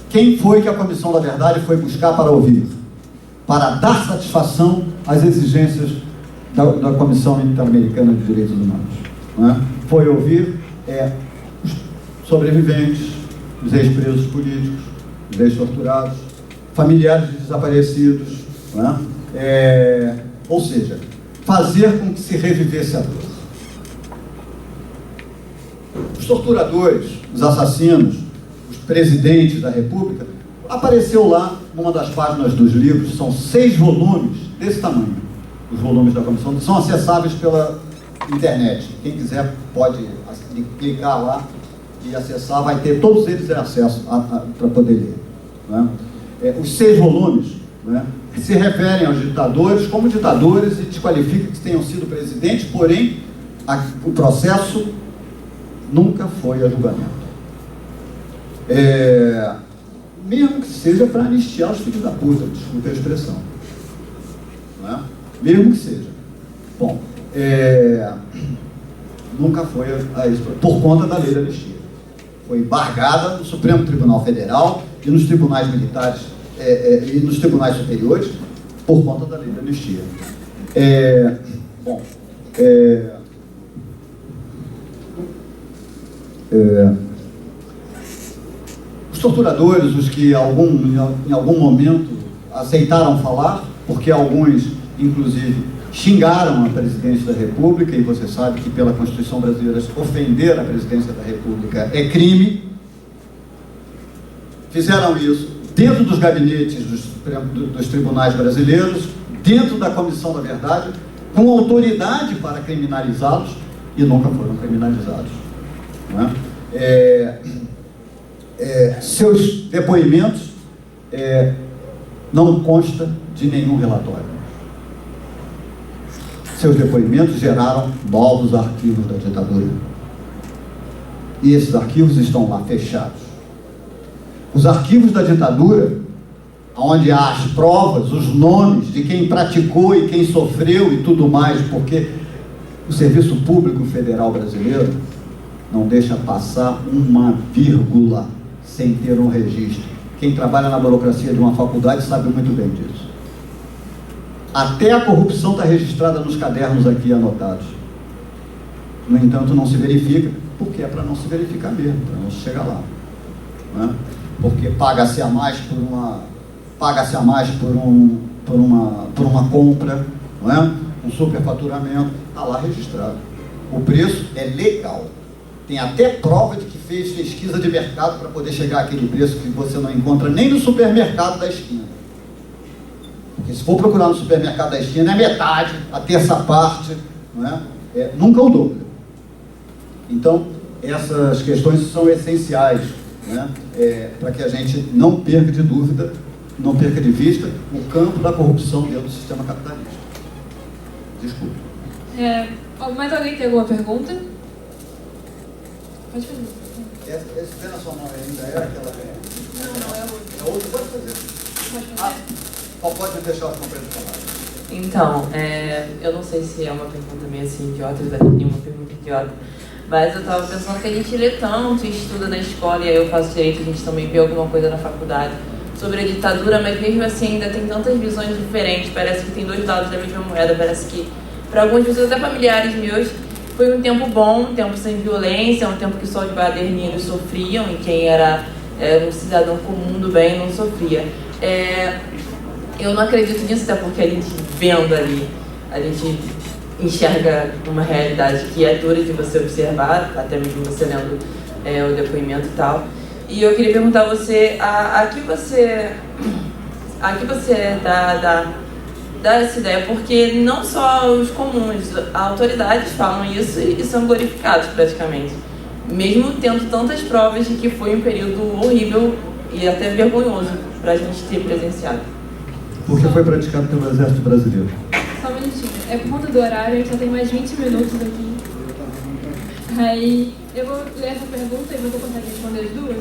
A: Quem foi que a Comissão da Verdade foi buscar para ouvir? Para dar satisfação às exigências da Comissão Interamericana de Direitos Humanos, não é? Foi ouvir os sobreviventes, os ex-presos políticos, os ex-torturados, familiares de desaparecidos, não é? Ou seja, fazer com que se revivesse a dor. Os torturadores, os assassinos, os presidentes da República, apareceu lá numa das páginas dos livros, são 6 volumes desse tamanho. Os volumes da comissão são acessáveis pela internet. Quem quiser pode clicar lá e acessar, vai ter todos eles acesso para poder ler. Né? Os 6 volumes, né, se referem aos ditadores como ditadores e desqualificam que tenham sido presidentes, porém o processo nunca foi a julgamento. Mesmo que seja para anistiar os filhos da puta, desculpe a expressão. Não é? Mesmo que seja. Bom, nunca foi a isso, por conta da lei da anistia. Foi embargada no Supremo Tribunal Federal e nos tribunais militares e nos tribunais superiores por conta da lei da anistia. Os torturadores, os que em algum momento aceitaram falar, porque alguns, inclusive, xingaram a presidência da República, e você sabe que pela Constituição brasileira ofender a presidência da República é crime, fizeram isso dentro dos gabinetes dos tribunais brasileiros, dentro da Comissão da Verdade, com autoridade para criminalizá-los, e nunca foram criminalizados. Não é? Seus depoimentos não constam de nenhum relatório. Seus depoimentos geraram novos arquivos da ditadura. E esses arquivos estão lá fechados. Os arquivos da ditadura, onde há as provas, os nomes de quem praticou e quem sofreu e tudo mais, porque o Serviço Público Federal Brasileiro não deixa passar uma vírgula sem ter um registro. Quem trabalha na burocracia de uma faculdade sabe muito bem disso. Até a corrupção está registrada nos cadernos aqui anotados. No entanto, não se verifica, porque é para não se verificar mesmo, para não se chegar lá. Né? Porque paga-se a mais por uma compra, não é? Um superfaturamento, está lá registrado. O preço é legal. Tem até prova de que fez pesquisa de mercado para poder chegar àquele preço que você não encontra nem no supermercado da esquina. Porque se for procurar no supermercado da esquina, é metade, a terça parte, não é? Nunca o dobro. Então, essas questões são essenciais, né? Para que a gente não perca de dúvida, não perca de vista o campo da corrupção dentro do sistema capitalista. Desculpe.
B: Mais alguém tem alguma pergunta? Pode fazer.
A: Esse pé na sua mão ainda é aquela?
B: Não, é outra.
A: É outra? Pode fazer.
B: Pode fazer.
A: Ou pode deixar os companheiros falar.
G: Então, eu não sei se é uma pergunta meio assim idiota, eu daria uma pergunta idiota, mas eu estava pensando que a gente lê tanto e estuda na escola, e aí eu faço direito, a gente também vê alguma coisa na faculdade sobre a ditadura, mas mesmo assim ainda tem tantas visões diferentes, parece que tem 2 lados da mesma moeda, parece que para algumas pessoas, até familiares meus, foi um tempo bom, um tempo sem violência, um tempo que só os baderneiros sofriam e quem era um cidadão comum do bem não sofria. Eu não acredito nisso, até porque a gente vendo ali, a gente enxerga uma realidade que é dura de você observar, até mesmo você lendo o depoimento e tal. E eu queria perguntar a você, a que você dá essa ideia, porque não só os comuns, as autoridades falam isso e são glorificados praticamente, mesmo tendo tantas provas de que foi um período horrível e até vergonhoso para a gente ter presenciado.
A: Porque foi praticado pelo Exército Brasileiro.
B: Só um minutinho. Por conta do horário, a gente só tem mais 20 minutos aqui. Aí, eu vou ler essa pergunta e você consegue responder as duas?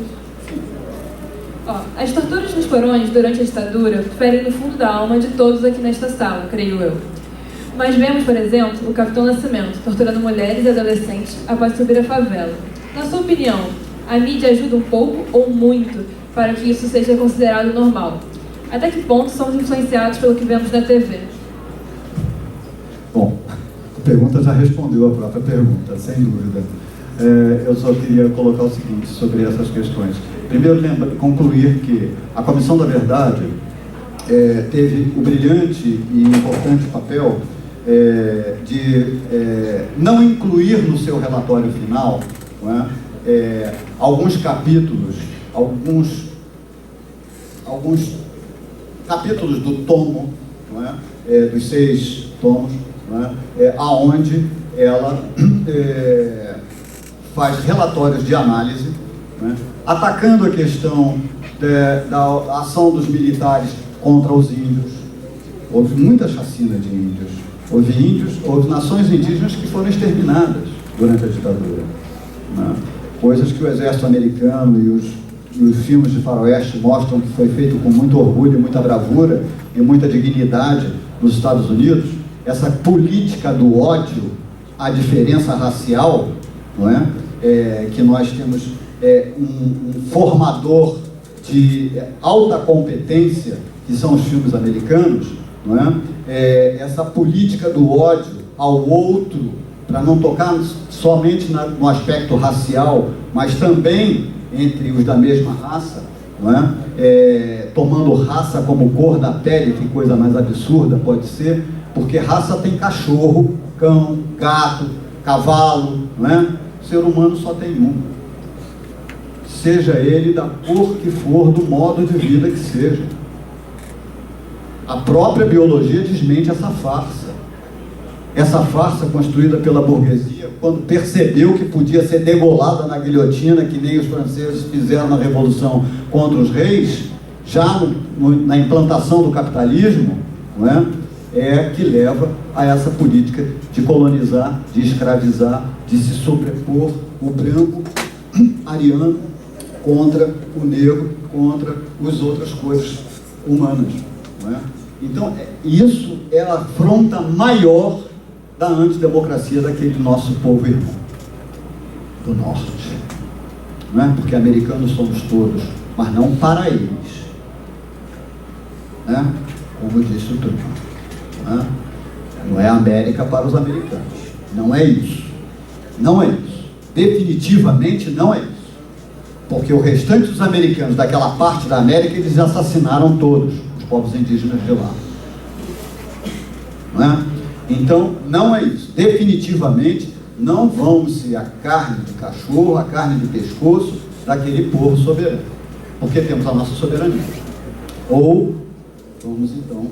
B: As torturas nos porões durante a ditadura ferem no fundo da alma de todos aqui nesta sala, creio eu. Mas vemos, por exemplo, o Capitão Nascimento torturando mulheres e adolescentes após subir a favela. Na sua opinião, a mídia ajuda um pouco ou muito para que isso seja considerado normal? Até que ponto somos influenciados pelo que vemos na TV?
A: Bom, a pergunta já respondeu a própria pergunta, sem dúvida. Eu só queria colocar o seguinte sobre essas questões. Primeiro, concluir que a Comissão da Verdade teve o brilhante e importante papel de não incluir no seu relatório final, não é, alguns capítulos, alguns capítulos do tomo, não é, dos 6 tomos, não é, aonde ela faz relatórios de análise, não é, atacando a questão da ação dos militares contra os índios. Houve muita chacina de índios. Houve nações indígenas que foram exterminadas durante a ditadura, né? Coisas que o exército americano e os filmes de faroeste mostram que foi feito com muito orgulho, muita bravura e muita dignidade nos Estados Unidos. Essa política do ódio, a diferença racial, não é? Que nós temos um formador de alta competência, que são os filmes americanos, não é? Essa política do ódio ao outro, para não tocar somente no aspecto racial, mas também entre os da mesma raça, não é? Tomando raça como cor da pele, que coisa mais absurda pode ser, porque raça tem cachorro, cão, gato, cavalo, não é? O ser humano só tem um. Seja ele da cor que for, do modo de vida que seja. A própria biologia desmente essa farsa. Essa farsa construída pela burguesia, quando percebeu que podia ser degolada na guilhotina, que nem os franceses fizeram na Revolução contra os reis, já na implantação do capitalismo, não é que leva a essa política de colonizar, de escravizar, de se sobrepor o branco ariano contra o negro, contra as outras cores humanas, não é? Então, isso é a afronta maior da antidemocracia daquele nosso povo irmão do norte, não é? Porque americanos somos todos, mas não para eles, né? Como disse o Trump, né? Não é América para os americanos, não é isso, não é isso, definitivamente não é isso, porque o restante dos americanos daquela parte da América, eles assassinaram todos os povos indígenas de lá, não é? Então, não é isso. Definitivamente, não vamos ser a carne de cachorro, a carne de pescoço daquele povo soberano, porque temos a nossa soberania. Ou vamos, então,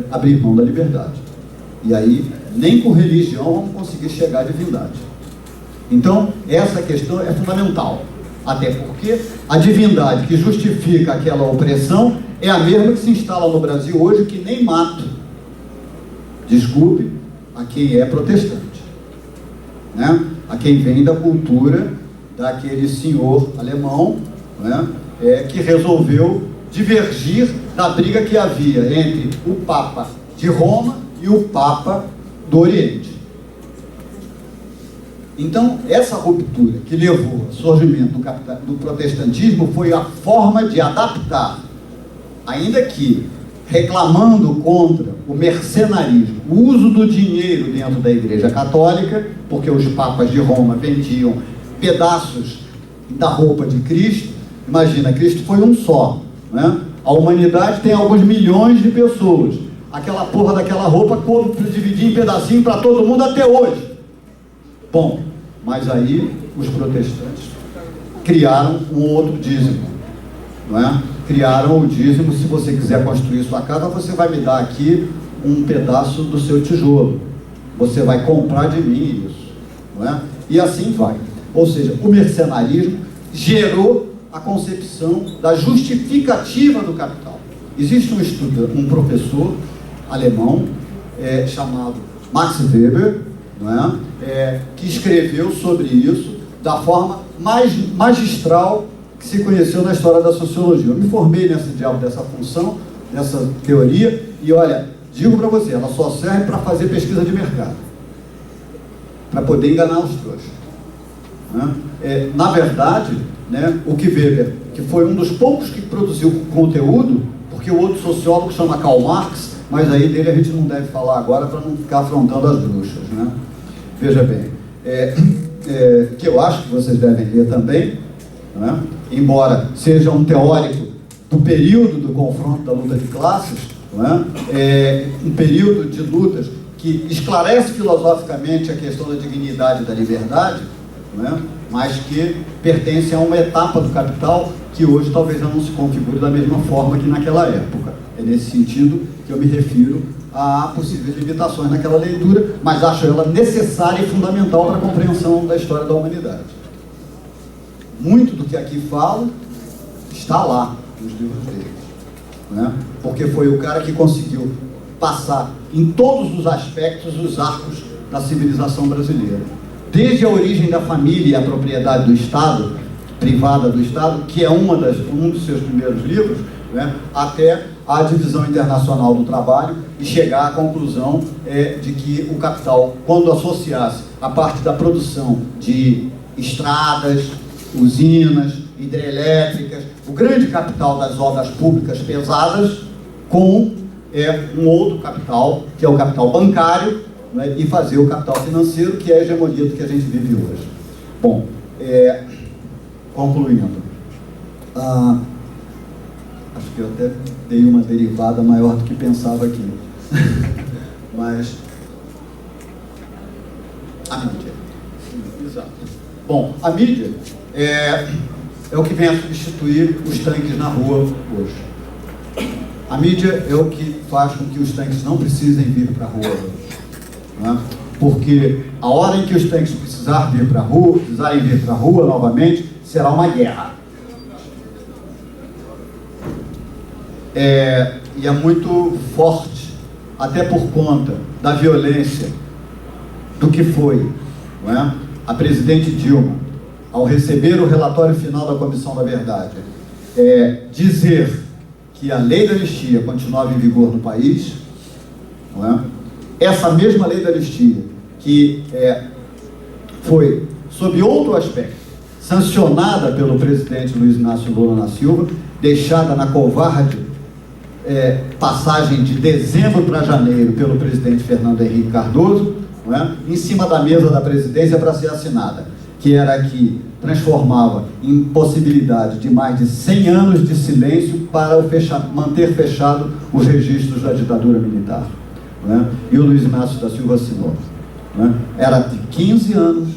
A: abrir mão da liberdade. E aí, nem com religião vamos conseguir chegar à divindade. Então, essa questão é fundamental. Até porque a divindade que justifica aquela opressão é a mesma que se instala no Brasil hoje, que nem mato. Desculpe a quem é protestante, né? A quem vem da cultura daquele senhor alemão, né? Que resolveu divergir da briga que havia entre o Papa de Roma e o Papa do Oriente. Então, essa ruptura que levou ao surgimento do protestantismo foi a forma de adaptar, ainda que reclamando contra o mercenarismo, o uso do dinheiro dentro da Igreja Católica, porque os papas de Roma vendiam pedaços da roupa de Cristo. Imagina, Cristo foi um só, né? A humanidade tem alguns milhões de pessoas. Aquela porra daquela roupa coube para dividir em pedacinho para todo mundo até hoje. Bom, mas aí os protestantes criaram um outro dízimo, não é? Criaram o dízimo: se você quiser construir sua casa, você vai me dar aqui um pedaço do seu tijolo, você vai comprar de mim isso, não é? E assim vai. Ou seja, o mercenarismo gerou a concepção da justificativa do capital. Existe um professor alemão chamado Max Weber, não é? Que escreveu sobre isso da forma mais magistral que se conheceu na história da sociologia. Eu me formei nesse diabo dessa função, dessa teoria, e olha, digo para você, ela só serve para fazer pesquisa de mercado, para poder enganar os trouxas, né? Na verdade, né, o que Weber, que foi um dos poucos que produziu conteúdo, porque o outro sociólogo chama Karl Marx, mas aí dele a gente não deve falar agora para não ficar afrontando as bruxas, né? Veja bem, que eu acho que vocês devem ler também, né? Embora seja um teórico do período do confronto da luta de classes, não é? Um período de lutas que esclarece filosoficamente a questão da dignidade e da liberdade, não é? Mas que pertence a uma etapa do capital que hoje talvez já não se configure da mesma forma que naquela época. É nesse sentido que eu me refiro a possíveis limitações naquela leitura, mas acho ela necessária e fundamental para a compreensão da história da humanidade. Muito do que aqui falo está lá nos livros dele, né? Porque foi o cara que conseguiu passar em todos os aspectos os arcos da civilização brasileira, desde a origem da família e a propriedade do Estado, privada do Estado, que é um dos seus primeiros livros, né? Até a divisão internacional do trabalho e chegar à conclusão de que o capital, quando associasse a parte da produção de estradas, usinas, hidrelétricas, o grande capital das obras públicas pesadas, com um outro capital, que é o capital bancário, né, e fazer o capital financeiro, que é a hegemonia do que a gente vive hoje. Bom, concluindo, acho que eu até dei uma derivada maior do que pensava aqui, mas a mídia, exato. Bom, a mídia é o que vem a substituir os tanques na rua hoje. A mídia é o que faz com que os tanques não precisem vir para a rua hoje, né? Porque a hora em que os tanques precisarem vir para a rua novamente, será uma guerra. E é muito forte, até por conta da violência do que foi, não é? A presidente Dilma, ao receber o relatório final da Comissão da Verdade, dizer que a lei da anistia continuava em vigor no país, não é? Essa mesma lei da anistia, que foi, sob outro aspecto, sancionada pelo presidente Luiz Inácio Lula da Silva, deixada na covarde passagem de dezembro para janeiro pelo presidente Fernando Henrique Cardoso, não é? Em cima da mesa da presidência para ser assinada, que era a que transformava em possibilidade de mais de 100 anos de silêncio para manter fechado os registros da ditadura militar, não é? E o Luiz Inácio da Silva assinou, não é? Era de 15 anos,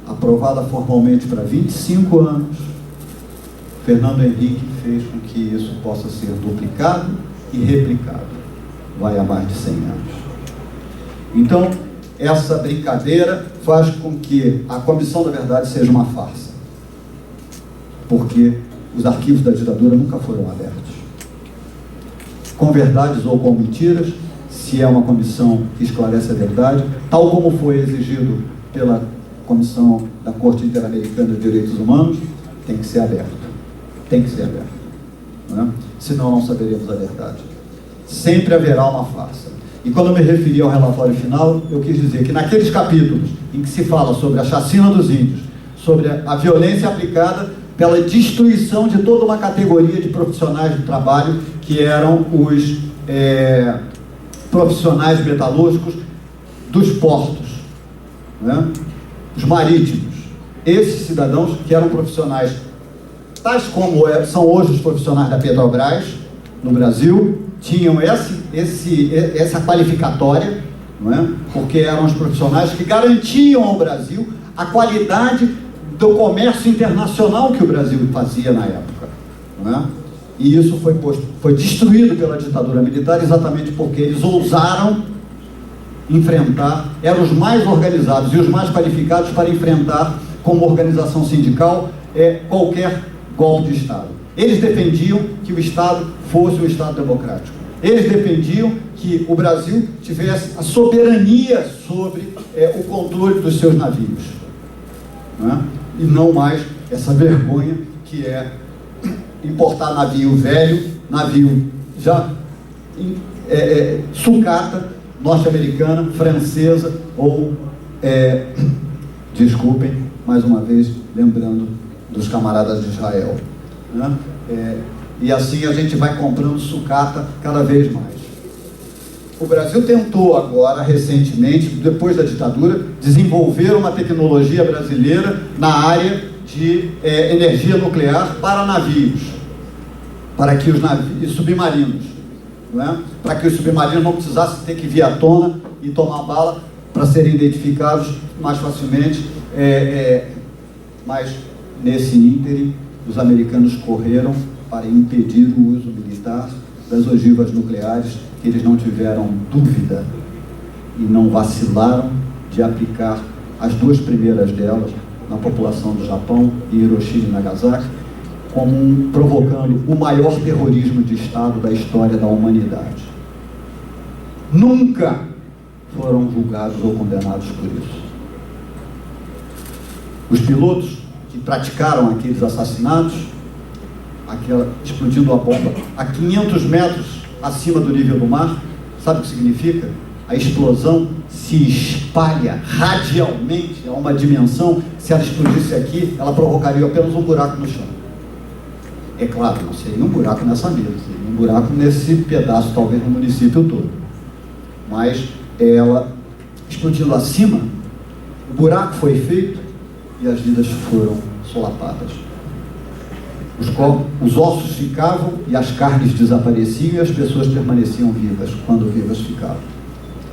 A: aprovada formalmente para 25 anos. Fernando Henrique fez com que isso possa ser duplicado e replicado. Vai há mais de 100 anos. Então, essa brincadeira faz com que a Comissão da Verdade seja uma farsa. Porque os arquivos da ditadura nunca foram abertos. Com verdades ou com mentiras, se é uma comissão que esclarece a verdade, tal como foi exigido pela Comissão da Corte Interamericana de Direitos Humanos, tem que ser aberto. Tem que ser aberto, não é? Senão não saberemos a verdade. Sempre haverá uma farsa. E quando eu me referi ao relatório final, eu quis dizer que naqueles capítulos em que se fala sobre a chacina dos índios, sobre a violência aplicada pela destruição de toda uma categoria de profissionais do trabalho, que eram os profissionais metalúrgicos dos portos, né? Os marítimos. Esses cidadãos que eram profissionais tais como são hoje os profissionais da Petrobras no Brasil, tinham essa qualificatória, não é? Porque eram os profissionais que garantiam ao Brasil a qualidade do comércio internacional que o Brasil fazia na época, não é? E isso foi destruído pela ditadura militar exatamente porque eles ousaram enfrentar, eram os mais organizados e os mais qualificados para enfrentar como organização sindical qualquer golpe de Estado. Eles defendiam que o Estado fosse um Estado democrático. Eles defendiam que o Brasil tivesse a soberania sobre o controle dos seus navios, não é? E não mais essa vergonha que é importar navio velho, navio já sucata, norte-americana, francesa ou, desculpem, mais uma vez, lembrando dos camaradas de Israel, né? E assim a gente vai comprando sucata cada vez mais. O Brasil tentou agora, recentemente, depois da ditadura, desenvolver uma tecnologia brasileira na área de energia nuclear para navios. para que os navios submarinos, não é? Para que os submarinos não precisassem ter que vir à tona e tomar bala para serem identificados mais facilmente. Mas nesse ínterim, os americanos correram para impedir o uso militar das ogivas nucleares, que eles não tiveram dúvida e não vacilaram de aplicar as duas primeiras delas na população do Japão, em Hiroshima e Nagasaki, provocando o maior terrorismo de Estado da história da humanidade. Nunca foram julgados ou condenados por isso. Os pilotos que praticaram aqueles assassinatos, explodindo a bomba a 500 metros acima do nível do mar, sabe o que significa? A explosão se espalha radialmente a uma dimensão. Se ela explodisse aqui, ela provocaria apenas um buraco no chão. É claro, não seria um buraco nessa mesa, seria um buraco nesse pedaço, talvez no município todo. Mas ela explodindo acima, o buraco foi feito e as vidas foram solapadas. Os ossos ficavam e as carnes desapareciam e as pessoas permaneciam vivas, quando vivas ficavam.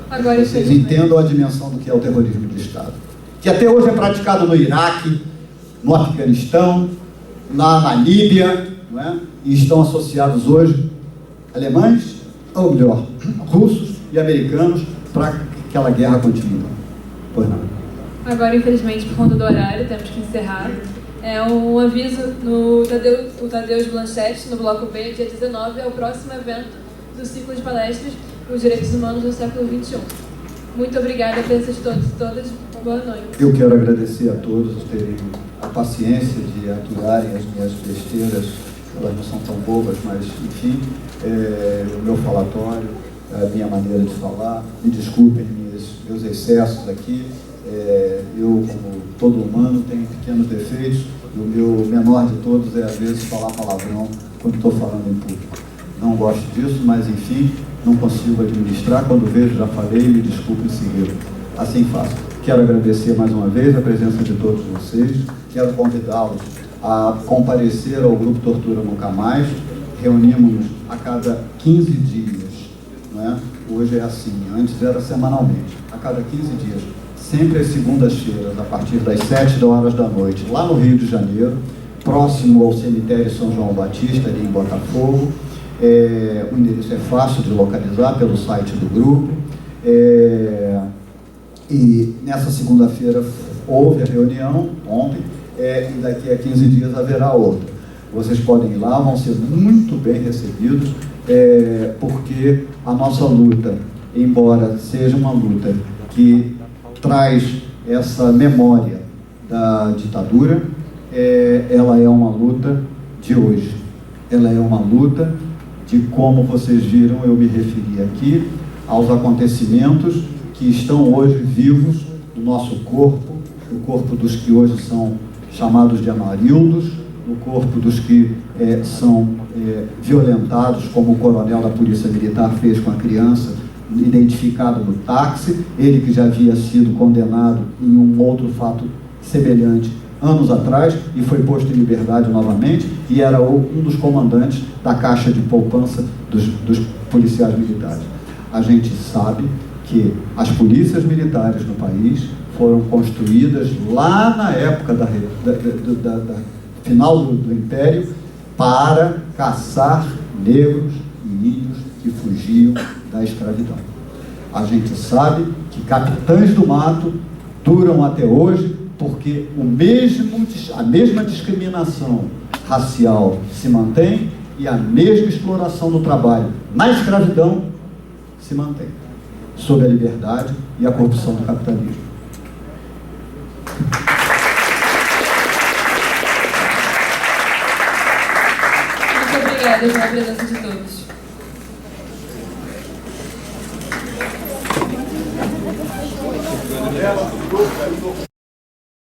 B: Agora,
A: vocês entendam a dimensão do que é o terrorismo de Estado, que até hoje é praticado no Iraque, no Afeganistão, na Líbia, não é? E estão associados hoje alemães, ou melhor, russos e americanos, para que aquela guerra continue. Pois não.
B: Agora, infelizmente, por conta do horário, temos que encerrar. Um aviso no Tadeusz Blanchett, no Bloco B, dia 19, é o próximo evento do ciclo de palestras Os Direitos Humanos no Século XXI. Muito obrigada a presença de todos e todas. Boa noite.
A: Eu quero agradecer a todos por terem a paciência de aturarem as minhas besteiras. Elas não são tão bobas, mas, enfim, o meu falatório, a minha maneira de falar. Me desculpem meus excessos aqui. Eu, como todo humano, tenho pequenos defeitos. E o meu menor de todos é, às vezes, falar palavrão quando estou falando em público. Não gosto disso, mas, enfim, não consigo administrar. Quando vejo, já falei, me desculpe em seguida. Assim faço. Quero agradecer mais uma vez a presença de todos vocês. Quero convidá-los a comparecer ao Grupo Tortura Nunca Mais. Reunimos-nos a cada 15 dias. Não é? Hoje é assim, antes era semanalmente. A cada 15 dias. Sempre às segundas-feiras, a partir das 19h, lá no Rio de Janeiro, próximo ao cemitério São João Batista, ali em Botafogo. O endereço é fácil de localizar pelo site do grupo. E nessa segunda-feira houve a reunião, ontem, e daqui a 15 dias haverá outra. Vocês podem ir lá, vão ser muito bem recebidos, porque a nossa luta, embora seja uma luta que traz essa memória da ditadura, ela é uma luta de hoje. Ela é uma luta de, como vocês viram, eu me referi aqui, aos acontecimentos que estão hoje vivos no nosso corpo, no corpo dos que hoje são chamados de amarildos, no corpo dos que são violentados, como o coronel da Polícia Militar fez com a criança, identificado no táxi, ele que já havia sido condenado em um outro fato semelhante anos atrás e foi posto em liberdade novamente, e era um dos comandantes da caixa de poupança dos policiais militares. A gente sabe que as polícias militares no país foram construídas lá na época da final do Império para caçar negros e índios que fugiam da escravidão. A gente sabe que capitães do mato duram até hoje porque a mesma discriminação racial se mantém e a mesma exploração do trabalho na escravidão se mantém, sob a liberdade e a corrupção do capitalismo.
B: Muito obrigada pela presença de todos.